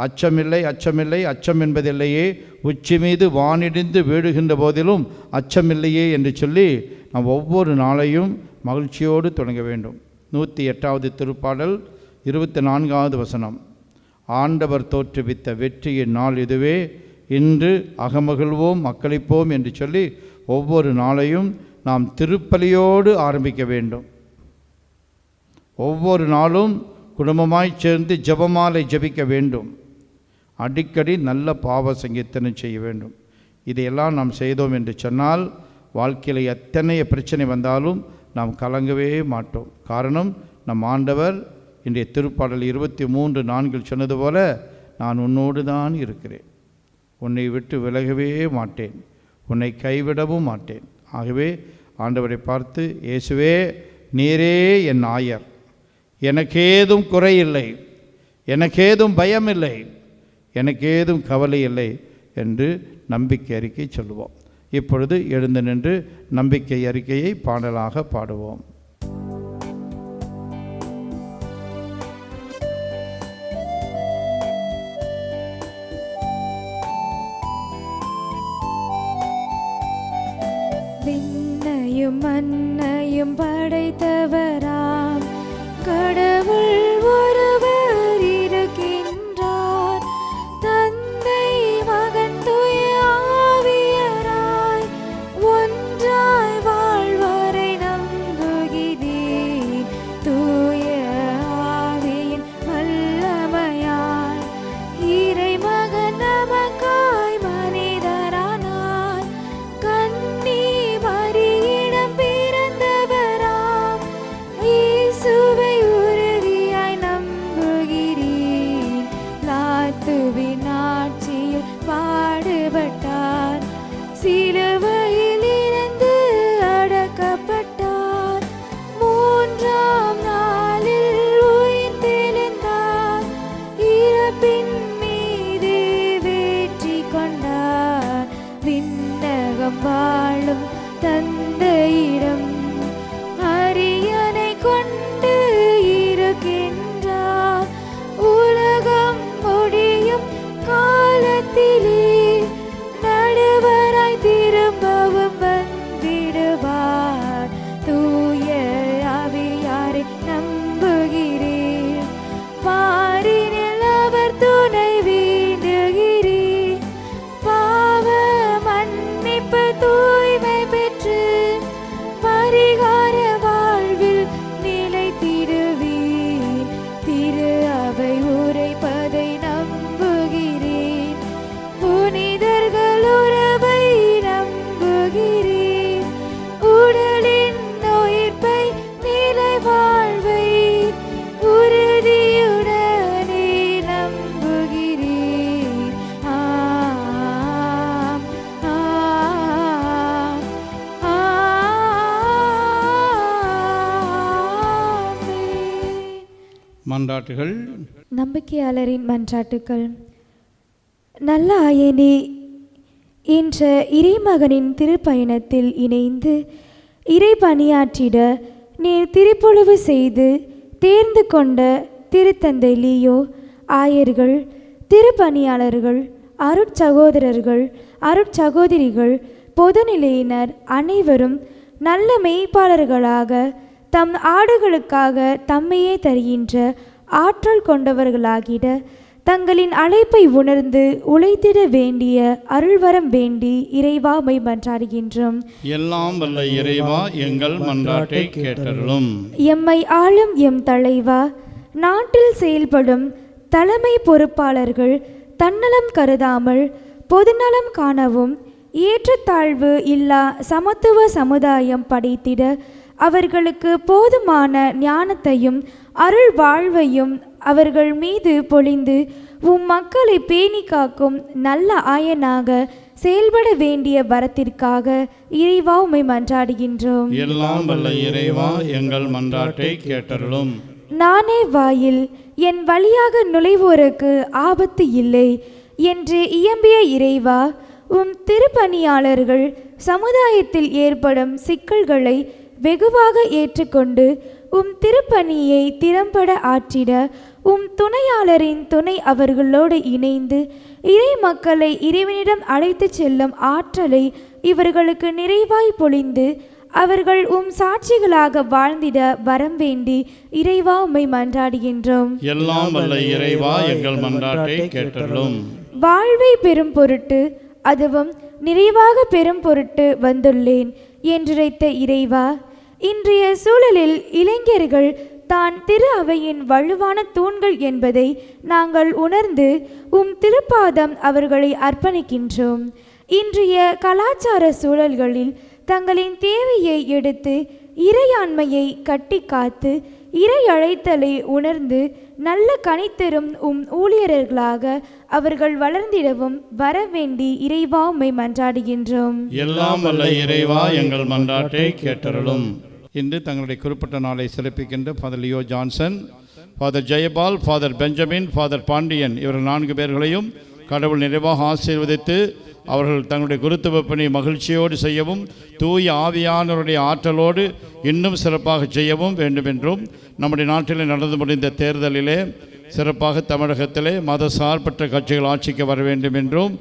அச்சமில்லை அச்சமில்லை அச்சம் என்பதில்லையே, உச்சி மீது வானிடிந்து வீடுகின்ற போதிலும் அச்சமில்லையே என்று சொல்லி நாம் ஒவ்வொரு நாளையும் மகிழ்ச்சியோடு தொடங்க வேண்டும். 108வது திருப்பாடல் 24வது வசனம், ஆண்டவர் தோற்றுவித்த வெற்றியின் நாள் இதுவே, இன்று அகமகிழ்வோம் மக்களிப்போம் என்று சொல்லி ஒவ்வொரு நாளையும் நாம் திருப்பலியோடு ஆரம்பிக்க வேண்டும். ஒவ்வொரு நாளும் குடும்பமாய் சேர்ந்து ஜெபமாலை ஜெபிக்க வேண்டும். அடிக்கடி நல்ல பாவ சங்கீர்த்தனை செய்ய வேண்டும். இதையெல்லாம் நாம் செய்தோம் என்று சொன்னால் வாழ்க்கையில் எத்தனை பிரச்சனை வந்தாலும் நாம் கலங்கவே மாட்டோம். காரணம், நம் ஆண்டவர் இன்றைய திருப்பாடல் 23:4 சொன்னது போல, நான் உன்னோடு தான் இருக்கிறேன், உன்னை விட்டு விலகவே மாட்டேன், உன்னை கைவிடவும் மாட்டேன். ஆகவே ஆண்டவரை பார்த்து, இயேசுவே நீரே என் ஆயர், எனக்கேதும் குறையில்லை, எனக்கேதும் பயமில்லை, எனக்கேதும் கவலை இல்லை என்று நம்பிக்கை அறிக்கை சொல்லுவோம். இப்பொழுது எழுந்து நின்று நம்பிக்கை அறிக்கையை பாடலாக பாடுவோம். விண்ணையும் மண்ணையும் படைத்தவராம் கடவுள் ஒருவர் இருக்கின்றார். தந்தை மகன் தூய ஆவியராய் ஒன்றாய் வாழ்வரை நம்புகிறேன். தூய ஆவியின் வல்லமையாய் இறைமகன் நமக்காய் மனிதரானார். கன்னி மரியிடம் பிறந்தவராம் இயேசுவை உறுதியாய் நம்புகிறேன். லாத்துவின் ஆட்சியில் பாடுபட்டார், சிலுவையில் இருந்து அடக்கப்பட்டார். மூன்றாம் நாளில் உயிர்த்தெழுந்தார், இறப்பின் மீது வெற்றி கொண்டார். விண்ணகம் வாழும் தந்தையிடம் அரியணை கொண்டு இருக்கின்றார். உலகம் முடியும் காலத்திலே நடுவராய் திரும்பவும் வந்திடுவார். தூய ஆவியாரை நம்புகிறேன், பாரினில் அவர் துணை வேண்டுகிறேன். பாவ மன்னிப்பு தூய்மை பெற்று பரிகார வாழ்வில் நிலைத்திடுவேன். திரு அவை உரைப்பதை நம்புகிறேன், புனிதர்கள் உறவை நம்புகிறேன். உடலின் உயிர்ப்பை நிலை வாழ்வை உறுதியுடனே நம்புகிறேன். ஆம், ஆம், ஆமென். மன்றாட்டுகள். நம்பிக்கையாளரின் மன்றாட்டுக்கள். நல்ல ஆயனே, என்ற இறைமகனின் திருப்பயணத்தில் இணைந்து இறை பணியாற்றிட நீர் திருப்பொழிவு செய்து தேர்ந்து கொண்ட திருத்தந்தை லியோ, ஆயர்கள், திருப்பணியாளர்கள், அருட்சகோதரர்கள், அருட்சகோதரிகள், பொதுநிலையினர் அனைவரும் நல்ல மெய்ப்பாளர்களாக தம் ஆடுகளுக்காக தம்மையே தருகின்ற ஆற்றல் கொண்டவர்களாகிட தங்களின் அழைப்பை உணர்ந்து உழைத்திட வேண்டிய அருள்வரம் வேண்டி இறைவா மை மன்றாடுகின்றோம். எல்லாம் வல்ல இறைவா, எங்கள் மன்றாட்டை கேட்டருளும். எம்மை ஆளும் எம் தலைவா, நாட்டில் செயல்படும் தலைமை பொறுப்பாளர்கள் தன்னலம் கருதாமல் பொதுநலம் காணவும் ஏற்றத்தாழ்வு இல்லா சமத்துவ சமுதாயம் படைத்திட அவர்களுக்கு போதுமான ஞானத்தையும் அருள் வாழ்வையும் அவர்கள் மீது பொழிந்து உம் மக்களை பேணி காக்கும் நல்ல ஆயனாக செயல்பட வேண்டிய வரத்திற்காக இறைவா உம்மை மன்றாடுகின்றோம். எல்லாம் வல்ல இறைவா, எங்கள் மன்றாட்டை கேட்டருளும். நானே வாயில், என் வழியாக நுழைவோருக்கு ஆபத்து இல்லை என்று இயம்பிய இறைவா, உம் திருப்பணியாளர்கள் சமுதாயத்தில் ஏற்படும் சிக்கல்களை வெகுவாக ஏற்றுக்கொண்டு உம் திருப்பணியை திறம்பட ஆற்றிட உம் துணையாளரின் துணை அவர்களோடு இணைந்து இறை மக்களை இறைவனிடம் அழைத்து செல்லும் ஆற்றலை இவர்களுக்கு நிறைவாய் பொழிந்து அவர்கள் உம் சாட்சிகளாக வாழ்ந்திட வரம் வேண்டி இறைவா உம்மை மன்றாடுகின்றோம். எல்லாம் வல்ல இறைவா, எங்கள் மன்றாட்டை கேட்டருளும். வாழ்வை பெறும் பொருட்டு, அதுவும் நிறைவாக பெறும் பொருட்டு வந்துள்ளேன் என்றுரைத்த இறைவா, இன்றைய சூழலில் இளைஞர்கள் தான் திரு அவையின் வலுவான தூண்கள் என்பதை நாங்கள் உணர்ந்து உம் திருப்பாதம் அவர்களை அர்ப்பணிக்கின்றோம். இன்றைய கலாச்சார சூழல்களில் தங்களின் தேவையை எடுத்து இறையாண்மையை கட்டி காத்து இறை அழைத்தலை உணர்ந்து நல்ல கனித்தரும் உம் ஊழியர்களாக அவர்கள் வளர்ந்திடவும் வரவேண்டி இறைவா உம்மை மன்றாடுகின்றோம். எல்லாம் வல்ல இறைவா, எங்கள் மன்றாட்டை கேட்டருளும். இன்று தங்களுடைய குறிப்பிட்ட நாளை சிறப்பிக்கின்ற father Leo Johnson, father Jeyapal, father Benjamin, father Pandian இவர்கள் 4 பேர்களையும் கடவுள் நிறைவாக ஆசீர்வதித்து அவர்கள் தங்களுடைய குருத்துவ பணி மகிழ்ச்சியோடு செய்யவும் தூய ஆவியானவருடைய ஆற்றலோடு இன்னும் சிறப்பாக செய்யவும் வேண்டுமென்றும், நம்முடைய நாட்டில் நடந்து முடிந்த தேர்தலிலே சிறப்பாக தமிழகத்திலே மத சார்பற்ற கட்சிகள் ஆட்சிக்கு வர வேண்டும் என்றும்,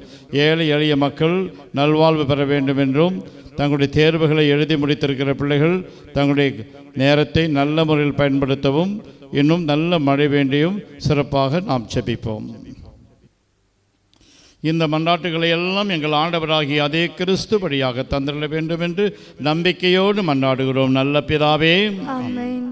ஏழை எளிய மக்கள் நல்வாழ்வு பெற வேண்டும் என்றும், தங்களுடைய தேர்வுகளை எழுதி முடித்திருக்கிற பிள்ளைகள் தங்களுடைய நேரத்தை நல்ல முறையில் பயன்படுத்தவும் இன்னும் நல்ல மழை வேண்டியும் சிறப்பாக நாம் ஜெபிப்போம். இந்த மன்றாட்டுகளை எல்லாம் எங்கள் ஆண்டவராகிய அதே கிறிஸ்து வழியாக தந்திட வேண்டும் என்று நம்பிக்கையோடு மன்றாடுகிறோம். நல்ல பிதாவே, ஆமென்.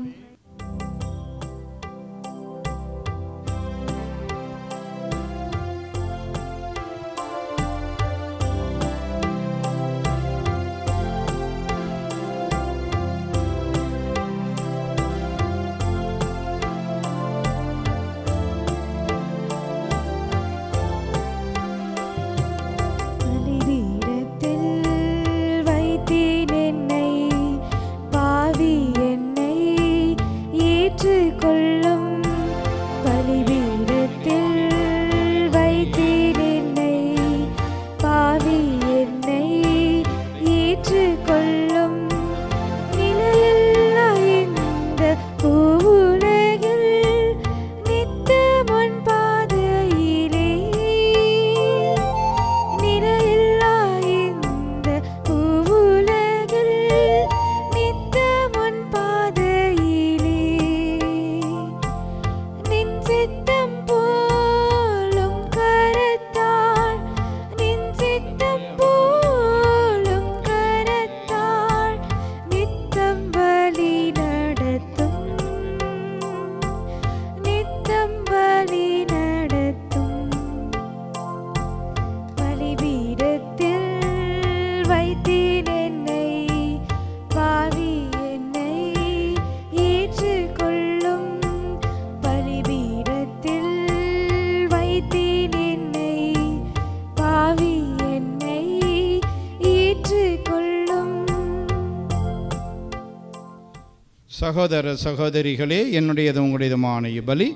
சகோதர சகோதரிகளே, என்னுடையது உங்களுடையதுமான இப்பலி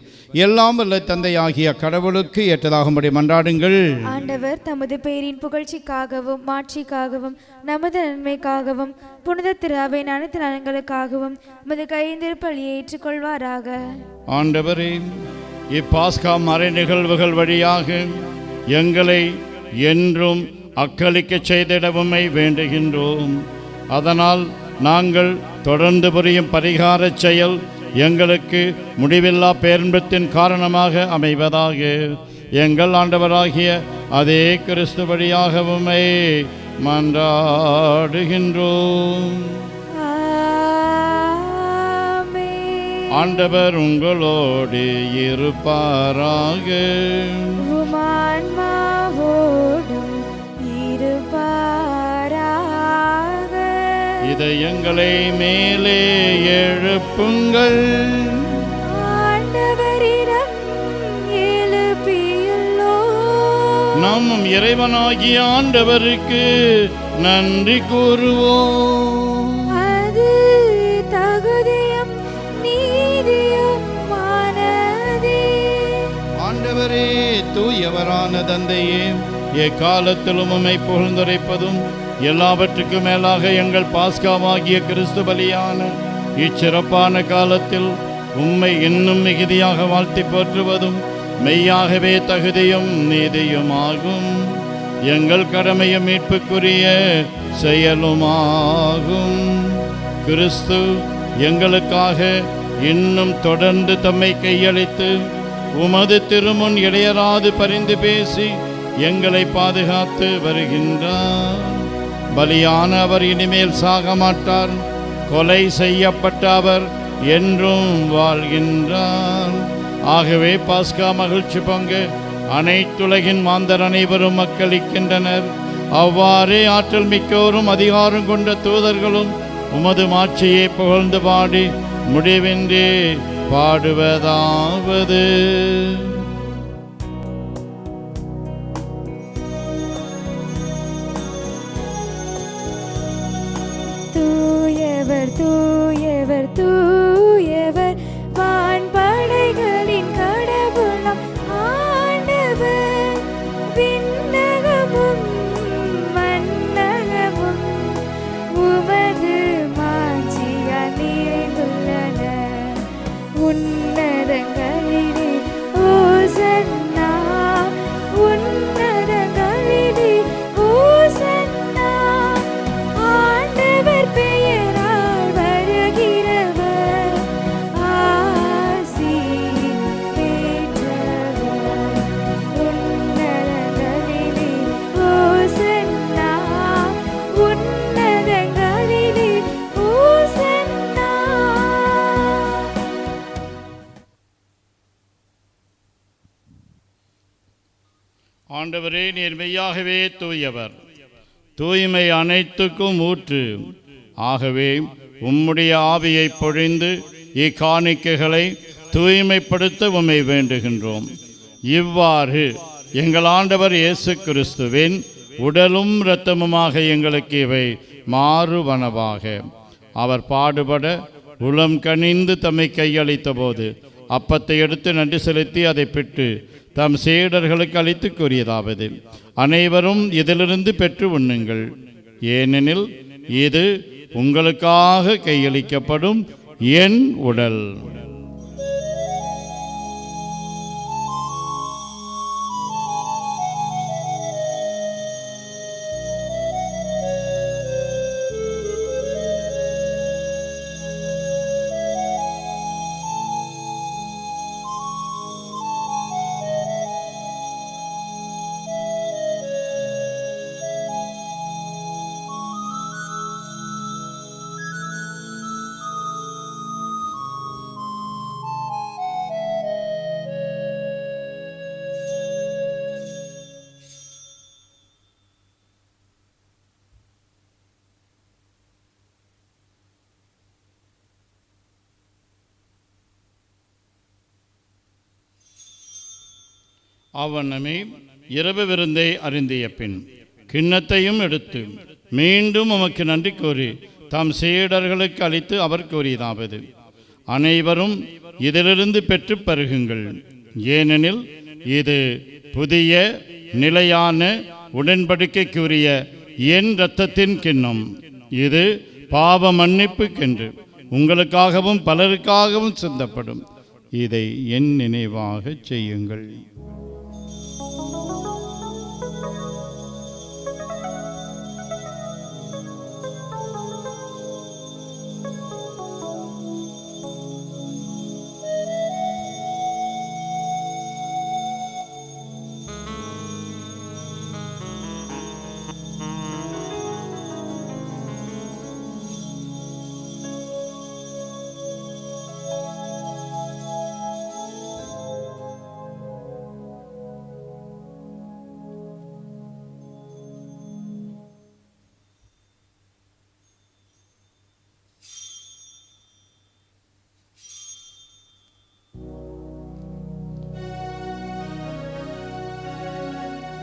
எல்லாம் வல்ல தந்தையாகிய கடவுளுக்கு ஏற்றதாகும்படி மன்றாடுங்கள். ஆண்டவர் தமது பெயரின் புகழ்ச்சிக்காகவும் மாட்சிக்காகவும் நமது நன்மைக்காகவும் புனித திரு அவையின் அனைத்து நலன்களுக்காகவும் உமது கையெழுந்திருப்பலியை ஏற்றுக்கொள்வாராக. ஆண்டவரே, இப்பாஸ்கா மறை நிகழ்வுகள் வழியாக எங்களை என்றும் அக்களிக்க செய்திடவுமை வேண்டுகின்றோம். அதனால் நாங்கள் தொடர்ந்து புரியும் பரிகார செயல் எங்களுக்கு முடிவில்லா பேரின்பத்தின் காரணமாக அமைவதாக. எங்கள் ஆண்டவராகிய அதே கிறிஸ்து வழியாகவுமே மன்றாடுகின்றோம். ஆண்டவர் உங்களோடு இருப்பாராக. இதயங்களை மேலே எழுப்புங்கள். நம் இறைவனாகிய ஆண்டவருக்கு நன்றி கூறுவோம். அது தகுதியும் நீதியுமானதே. ஆண்டவரே, தூயவரான தந்தையே, எக்காலத்திலும் உம்மை புகழ்ந்துரைப்பதும் எல்லாவற்றுக்கும் மேலாக எங்கள் பாஸ்காவாகிய கிறிஸ்து பலியான இச்சிறப்பான காலத்தில் உம்மை இன்னும் மிகுதியாக வாழ்த்தி போற்றுவதும் மெய்யாகவே தகுதியும் நீதியுமாகும். எங்கள் கடமையும் மீட்புக்குரிய செயலுமாகும். கிறிஸ்து எங்களுக்காக இன்னும் தொடர்ந்து தம்மை கையளித்து உமது திருமுன் இடையராது பரிந்து பேசி எங்களை பாதுகாத்து வருகின்றார். பலியான அவர் இனிமேல் சாக மாட்டார். கொலை செய்யப்பட்ட அவர் என்றும் வாழ்கின்றார். ஆகவே பாஸ்கா மகிழ்ச்சி பங்கு அனைத்துலகின் மாந்தர் அனைவரும் மக்களிக்கின்றனர். அவ்வாறே ஆற்றல் மிக்கோரும் அதிகாரம் கொண்ட தூதர்களும் உமது மாட்சியை புகழ்ந்து பாடி முடிவின்றி பாடுவதாவது. தூயவர் தூயவர் தூயவர் வான்படைகளின் கடவுளாம் ஆண்டவர். விண்ணகமும் மண்ணகமும் உமது மாட்சியால் நிறைந்துள்ளன. உன்னதங்களிலே ஓசன்னா, உன்னதங்களிலே ஓசன்னா. ஆண்டவர் பெயரால் வருகிறவர் ஆசி பெற்றவர். உன்னதங்களிலே ஓசன்னா, உன்னதங்களிலே ஓசன்னா. ஆண்டவரே, நீர் மெய்யாகவே தூயவர், தூய்மை அனைத்துக்கும் ஊற்று. ஆகவே உம்முடைய ஆவியை பொழிந்து இக்காணிக்கைகளை தூய்மைப்படுத்த உம்மை வேண்டுகின்றோம். இவ்வாறு எங்கள் ஆண்டவர் இயேசு கிறிஸ்துவின் உடலும் இரத்தமுமாக எங்களுக்கு இவை மாறுவனவாக. அவர் பாடுபட உளம் கனிந்து தம்மை கையளித்த போது அப்பத்தை எடுத்து நன்றி செலுத்தி அதை பிட்டு தம் சீடர்களுக்கு அளித்து கூறியதாவது: அனைவரும் இதிலிருந்து பெற்று உண்ணுங்கள், ஏனெனில் இது உங்களுக்காக கையளிக்கப்படும் என் உடல். அவ்வண்ணமே இரவு விருந்தை அருந்திய பின் கிண்ணத்தையும் எடுத்து மீண்டும் உமக்கு நன்றி கூறி தம் சீடர்களுக்கு அளித்து அவர் கூறியதாவது: அனைவரும் இதிலிருந்து பெற்று பருகுங்கள், ஏனெனில் இது புதிய நிலையான உடன்படிக்கைக்குரிய என் இரத்தத்தின் கிண்ணம். இது பாவ மன்னிப்புக்கென்று உங்களுக்காகவும் பலருக்காகவும் சிந்தப்படும். இதை என் நினைவாக செய்யுங்கள்.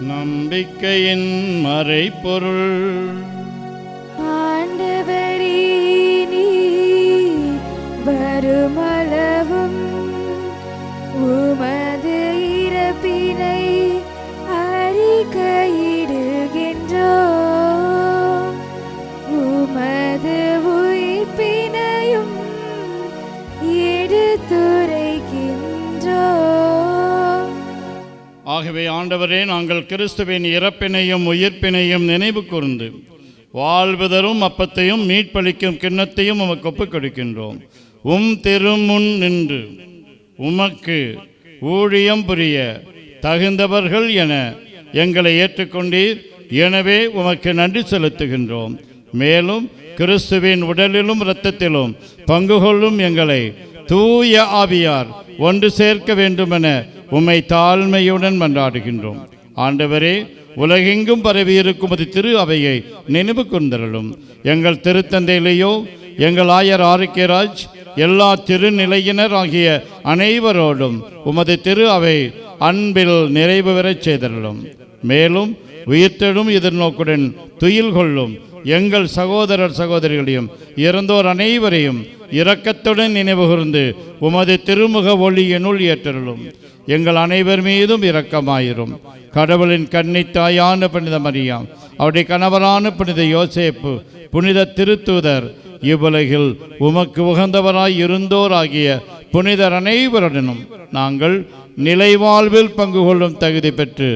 நம்பிக்கையின் மறைபொருள். ஆண்டவரே, நீர் வருமளவும் உமது இறப்பினை அறிக்கையிடுகின்றோம், உமது உயிர்ப்பினையும் எடுத்துரைக்கின்றோம். ஆகவே ஆண்டவரே, நாங்கள் கிறிஸ்துவின் இறப்பினையும் உயிர்ப்பினையும் நினைவு கூர்ந்து வாழ்வதரும் அப்பத்தையும் மீட்பளிக்கும் கிண்ணத்தையும் உமக்கு ஒப்புக் கொடுக்கின்றோம். திருமுன் நின்று உமக்கு ஊழியம் புரிய தகுந்தவர்கள் என எங்களை ஏற்றுக்கொண்டீர். எனவே உமக்கு நன்றி செலுத்துகின்றோம். மேலும் கிறிஸ்துவின் உடலிலும் இரத்தத்திலும் பங்கு கொள்ளும் எங்களை தூய ஆவியார் ஒன்று சேர்க்க வேண்டுமென உம்மை தாழ்மையுடன் மன்றாடுகின்றோம். ஆண்டவரே, உலகெங்கும் பரவியிருக்கும் அது திரு அவையை நினைவு கூர்ந்தருளும். எங்கள் திருத்தந்தையிலேயோ எங்கள் ஆயர் ஆரோக்கியராஜ் எல்லா திருநிலையினர் ஆகிய அனைவரோடும் உமது திரு அவை அன்பில் நிறைவு பெறச் செய்தருளும். மேலும் உயிர்த்தெழும் எதிர்நோக்குடன் துயில் கொள்ளும் எங்கள் சகோதரர் சகோதரிகளையும் இறந்தோர் அனைவரையும் இரக்கத்துடன் நினைவுகூர்ந்து உமது திருமுக ஒளியினுள் ஏற்றருளும். எங்கள் அனைவர் மீதும் இரக்கமாயிரும். கடவுளின் கன்னித்தாயான புனித மரியாம், அவருடைய கணவரான புனித யோசேப்பு, புனித திருத்தூதர், இவ்வுலகில் உமக்கு உகந்தவராய் இருந்தோர் ஆகிய புனிதர் அனைவருடனும் நாங்கள் நிலைவாழ்வில் பங்கு கொள்ளும் தகுதி பெற்று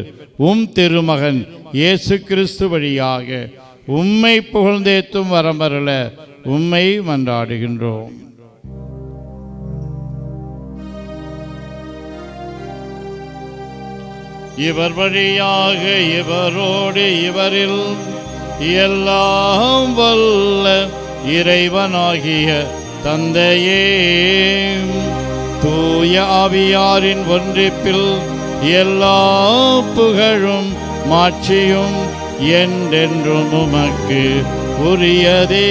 திருமகன் இயேசு கிறிஸ்து வழியாக உம்மை புகழ்ந்தேத்தும் வரமருள உம்மை மன்றாடுகின்றோம். இவர் வழியாக இவரோடு இவரில் எல்லாம் வல்ல இறைவனாகிய தந்தையே, தூய ஆவியாரின் ஒன்றிப்பில் எல்லா புகழும் மாட்சியும் என்றென்றும் உமக்கு உரியதே.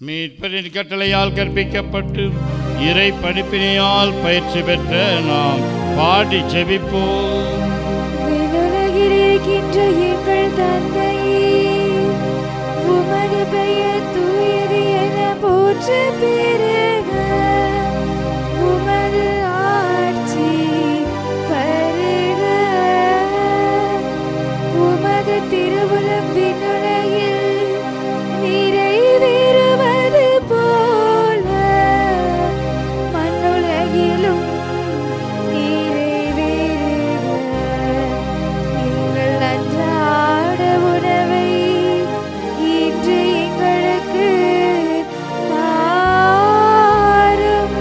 மீட்பரின் கட்டளையால் கற்பிக்கப்பட்டு இறை படிப்பினையால் பயிற்சி பெற்ற நாம் பாடி செபிப்போம். எங்கள் தந்தையே, உமது பெயர் தூயது என போற்ற பெறுக. உமது ஆட்சி வருக. உமது திருவுளம் விண்ணுலகில் நிறைவேறுவது போல மண்ணுலகிலும் நிறைவேறுக. எங்கள் அன்றாட உணவை இன்று எங்களுக்கு தாரும்.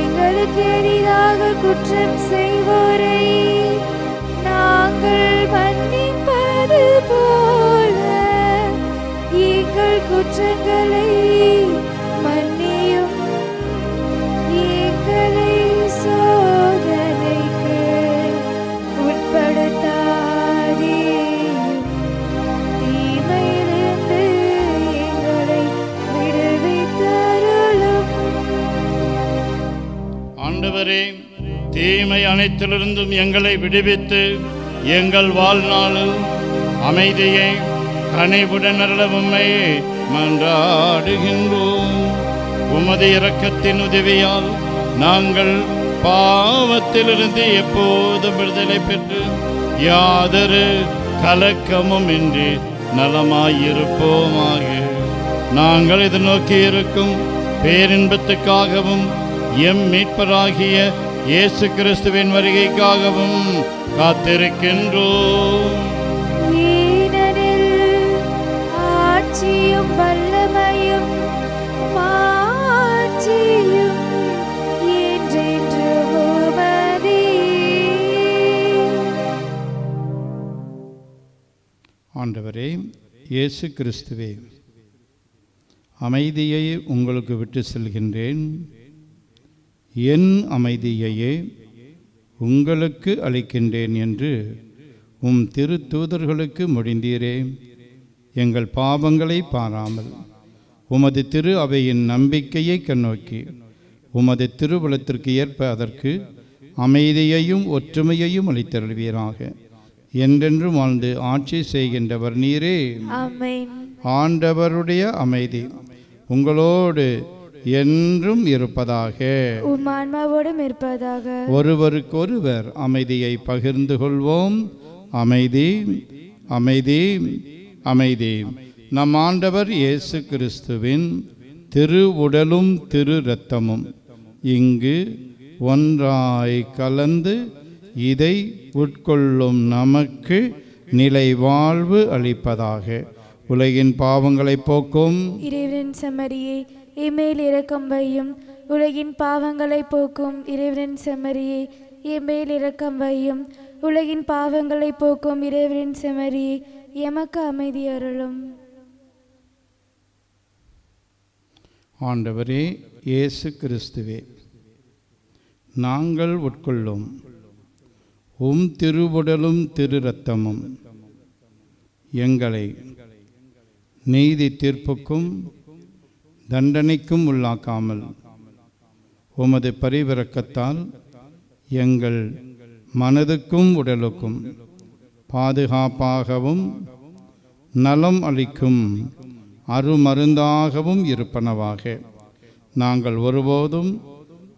எங்களுக்கு எதிராக குற்றம் செய்வோரை நாங்கள் மன்னிப்பது போல எங்கள் குற்றங்களை மன்னியும். எங்களை சோதனைக்கு உட்படுத்தாதேயும், தீமையிலிருந்து எங்களை விடுவித்தருளும். ஆண்டவரே, தீமை அனைத்திலிருந்தும் எங்களை விடுவித்து எங்கள் வாழ்நாளில் அமைதியை கனிவுடன் அருள உம்மை மன்றாடுகின்றோம். உமது இரக்கத்தின் உதவியால் நாங்கள் பாவத்திலிருந்து எப்போதும் விடுதலை பெற்று யாதொரு கலக்கமும் இன்றி நலமாயிருப்போமாக. நாங்கள் எதிர்நோக்கி இருக்கும் பேரின்பத்துக்காகவும் எம் மீட்பராகிய இயேசு கிறிஸ்துவின் வருகைக்காகவும் காத்திருக்கின்றோம். ஆட்சியும் வல்லமையும் மாட்சியும் என்றென்றும் உமதே. ஆண்டவரே இயேசு கிறிஸ்துவே, அமைதியை உங்களுக்கு விட்டு செல்கின்றேன், என் அமைதியையே உங்களுக்கு அளிக்கின்றேன் என்று திரு தூதர்களுக்கு மொழிந்தீரே. எங்கள் பாவங்களை பாராமல் உமது திரு அவையின் நம்பிக்கையை கண்ணோக்கி உமது திருவுளத்திற்கு ஏற்ப அதற்கு அமைதியையும் ஒற்றுமையையும் அளித்தருள்வீராக. என்றென்றும் வாழ்ந்து ஆட்சி செய்கின்றவர் நீரே. ஆமென். ஆண்டவருடைய அமைதி உங்களோடு என்றும் இருப்பதாக. உம் ஆன்மாவோடும் இருப்பதாக. ஒருவருக்கொருவர் அமைதியை பகிர்ந்து கொள்வோம். அமைதி, அமைதி, அமைதி. நம் ஆண்டவர் இயேசு கிறிஸ்துவின் திரு உடலும் திரு இரத்தமும் இங்கு ஒன்றாய் கலந்து இதை உட்கொள்ளும் நமக்கு நிலை வாழ்வு அளிப்பதாக. உலகின் பாவங்களை போக்கும் இறைவனின் செம்மறியே, எம்மேல் இரக்கம் வையும். உலகின் பாவங்களை போக்கும் இறைவனின் செம்மறியே, எம்மேல் இரக்கம் வையும். உலகின் பாவங்களை போக்கும் இறைவனின் செம்மறியே, எமக்கு அமைதி அருளும். ஆண்டவரே இயேசு கிறிஸ்துவே, நாங்கள் உட்கொள்ளும் உம் திருவுடலும் திரு இரத்தமும் எங்களை நீதி தீர்ப்புக்கும் தண்டனைக்கும் உள்ளாக்காமல் உமது பரிவிரக்கத்தால் எங்கள் மனதுக்கும் உடலுக்கும் பாதுகாப்பாகவும் நலம் அளிக்கும் அருமருந்தாகவும் இருப்பனவாக. நாங்கள் ஒருபோதும்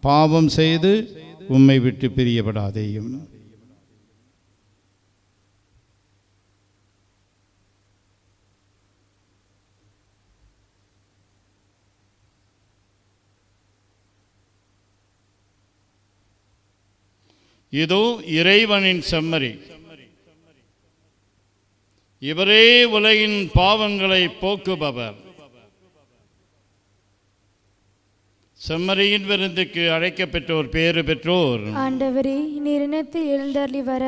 பாவம் செய்து உம்மை விட்டு பிரியப்படாதேயும். இதோ இறைவனின் செம்மறி, இவரே உலகின் பாவங்களை போக்குபவர். செம்மறியின் விருந்துக்கு அழைக்கப்பெற்றோர் பேறு பெற்றோர். ஆண்டவரே, நீர் இனத்தில் எழுந்தருளி வர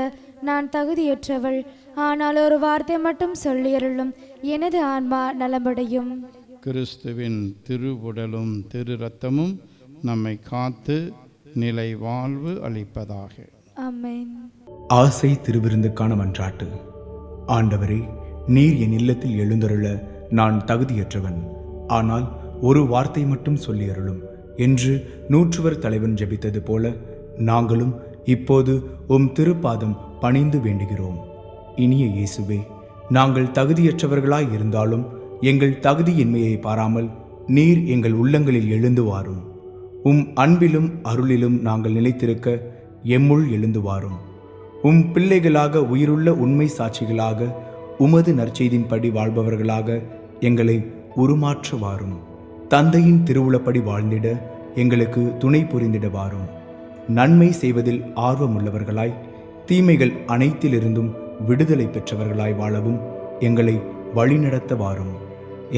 நான் தகுதியற்றவள். ஆனால் ஒரு வார்த்தை மட்டும் சொல்லியருளும், எனது ஆன்மா நலமடையும். கிறிஸ்துவின் திருவுடலும் திரு இரத்தமும் நம்மை காத்து நிலை வாழ்வு அளிப்பதாக. ஆமென். ஆசை திருவிருந்துக்கான மன்றாட்டு. ஆண்டவரே, நீர் என் இல்லத்தில் எழுந்தருள நான் தகுதியற்றவன். ஆனால் ஒரு வார்த்தை மட்டும் சொல்லியருளும் என்று நூற்றுவர் தலைவன் ஜெபித்தது போல நாங்களும் இப்போது உம் திருப்பாதம் பணிந்து வேண்டுகிறோம். இனிய இயேசுவே, நாங்கள் தகுதியற்றவர்களாய் இருந்தாலும் எங்கள் தகுதியின்மையை பாராமல் நீர் எங்கள் உள்ளங்களில் எழுந்து வாரும். உம் அன்பிலும் அருளிலும் நாங்கள் நிலைத்திருக்க எம்முள் எழுந்து வாரும். உம் பிள்ளைகளாக உயிருள்ள உண்மை சாட்சிகளாக உமது நற்செய்தின்படி வாழ்பவர்களாக எங்களை உருமாற்ற வாரும். தந்தையின் திருவுளப்படி வாழ்ந்திட எங்களுக்கு துணை புரிந்திட வாரும். நன்மை செய்வதில் ஆர்வமுள்ளவர்களாய் தீமைகள் அனைத்திலிருந்தும் விடுதலை பெற்றவர்களாய் வாழவும் எங்களை வழிநடத்த வாரும்.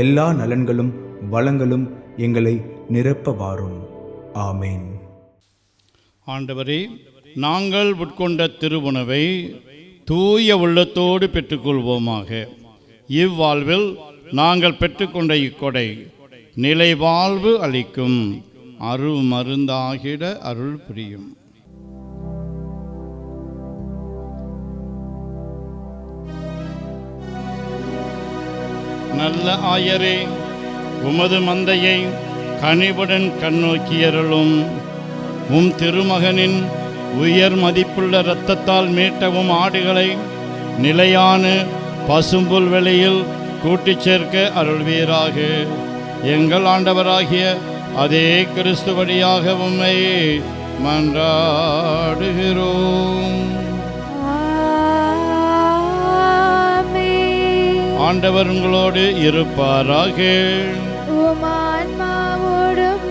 எல்லா நலன்களும் வளங்களும் எங்களை நிரப்ப வாரும். ஆமேன். ஆண்டவரே, நாங்கள் உட்கொண்ட திருவுணவை தூய உள்ளத்தோடு பெற்றுக்கொள்வோமாக. இவ்வாழ்வில் நாங்கள் பெற்றுக்கொண்ட இக்கொடை நிலை வாழ்வு அளிக்கும் அருமருந்தாகிட அருள் புரியும். நல்ல ஆயரே, உமது மந்தையை கனிவுடன் கண்ணோக்கியருளும். உம் திருமகனின் உயர் மதிப்புள்ள இரத்தத்தால் மீட்டவும் ஆடுகளை நிலையான பசும்புல் வெளியில் கூட்டிச் சேர்க்க அருள்வீராக. எங்கள் ஆண்டவராகிய அதே கிறிஸ்து வழியாக உம்மை மன்றாடுகிறோம். ஆண்டவர் உங்களோடு இருப்பாராக. உம் ஆன்மாவோடும்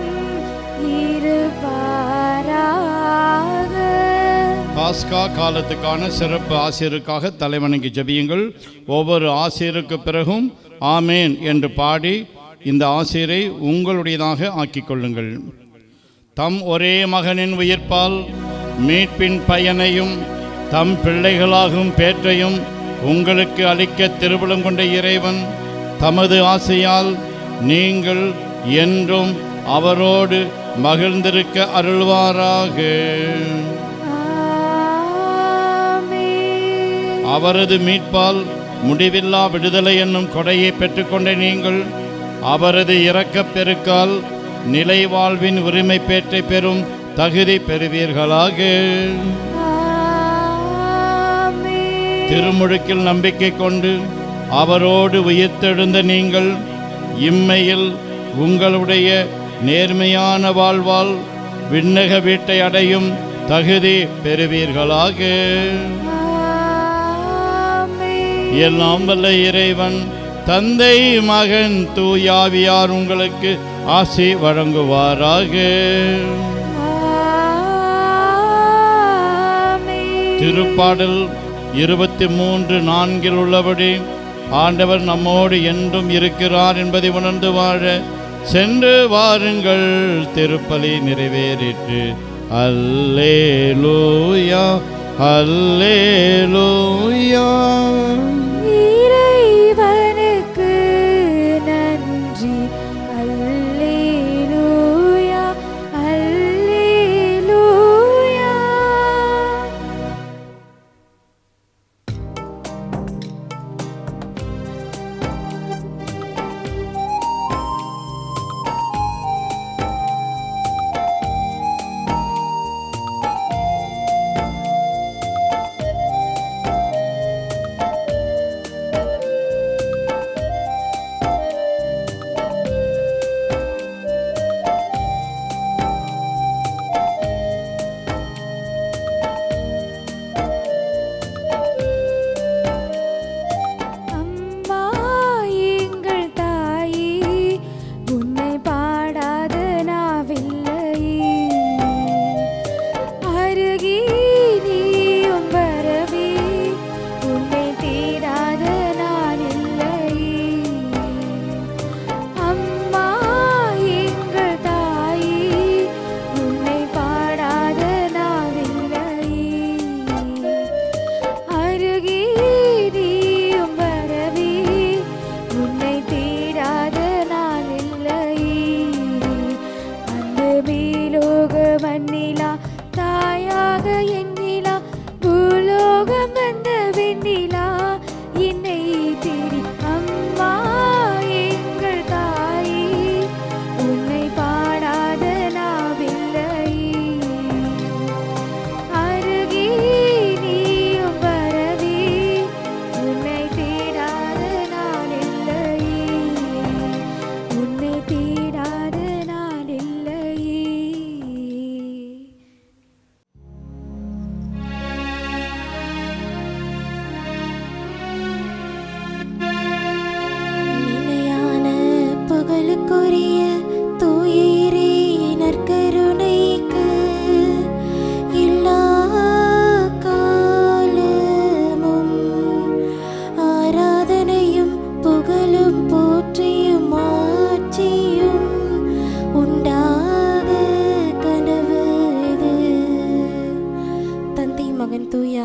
இருப்பாராக. பாஸ்கா காலத்துக்கான சிறப்பு ஆசிரியருக்காக தலைவணங்கி ஜெபியுங்கள். ஒவ்வொரு ஆசிரியருக்கு பிறகும் ஆமேன் என்று பாடி இந்த ஆசிரியரை உங்களுடையதாக ஆக்கிக் கொள்ளுங்கள். தம் ஒரே மகனின் உயிர்ப்பால் மீட்பின் பயனையும் தம் பிள்ளைகளாகும் பேற்றையும் உங்களுக்கு அளிக்க திருவுளம் கொண்ட இறைவன் தமது ஆசையால் நீங்கள் என்றும் அவரோடு மகிழ்ந்திருக்க அருள்வாராக. அவரது மீட்பால் முடிவில்லா விடுதலை என்னும் கொடையை பெற்றுக்கொண்ட நீங்கள் அவரது இரக்கப் பெருக்கால் நிலை வாழ்வின் உரிமை பேற்றை பெறும் தகுதி பெறுவீர்களாக. திருமுழுக்கில் நம்பிக்கை கொண்டு அவரோடு உயிர்த்தெழுந்த நீங்கள் இம்மையில் உங்களுடைய நேர்மையான வாழ்வால் விண்ணக வீட்டை அடையும் தகுதி பெறுவீர்களாக. எல்லாம் வல்ல இறைவன் தந்தை மகன் தூயாவியார் உங்களுக்கு ஆசி வழங்குவாராக. திருப்பாடல் 23:4 உள்ளபடி ஆண்டவர் நம்மோடு என்றும் இருக்கிறார் என்பதை உணர்ந்து வாழ சென்று வாருங்கள். திருப்பலி நிறைவேறிற்று. அல்லேலூயா, அல்லேலூயா. இறைவனுக்கு நன்றி. அல்லேலூயா.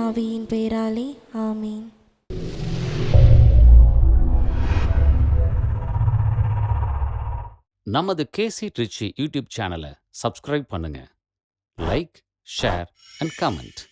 ஆவியின் பெயராலே ஆமீன். நமது கேசி ட்ரிச்சி யூடியூப் சேனலை சப்ஸ்கிரைப் பண்ணுங்க. Like, share and comment.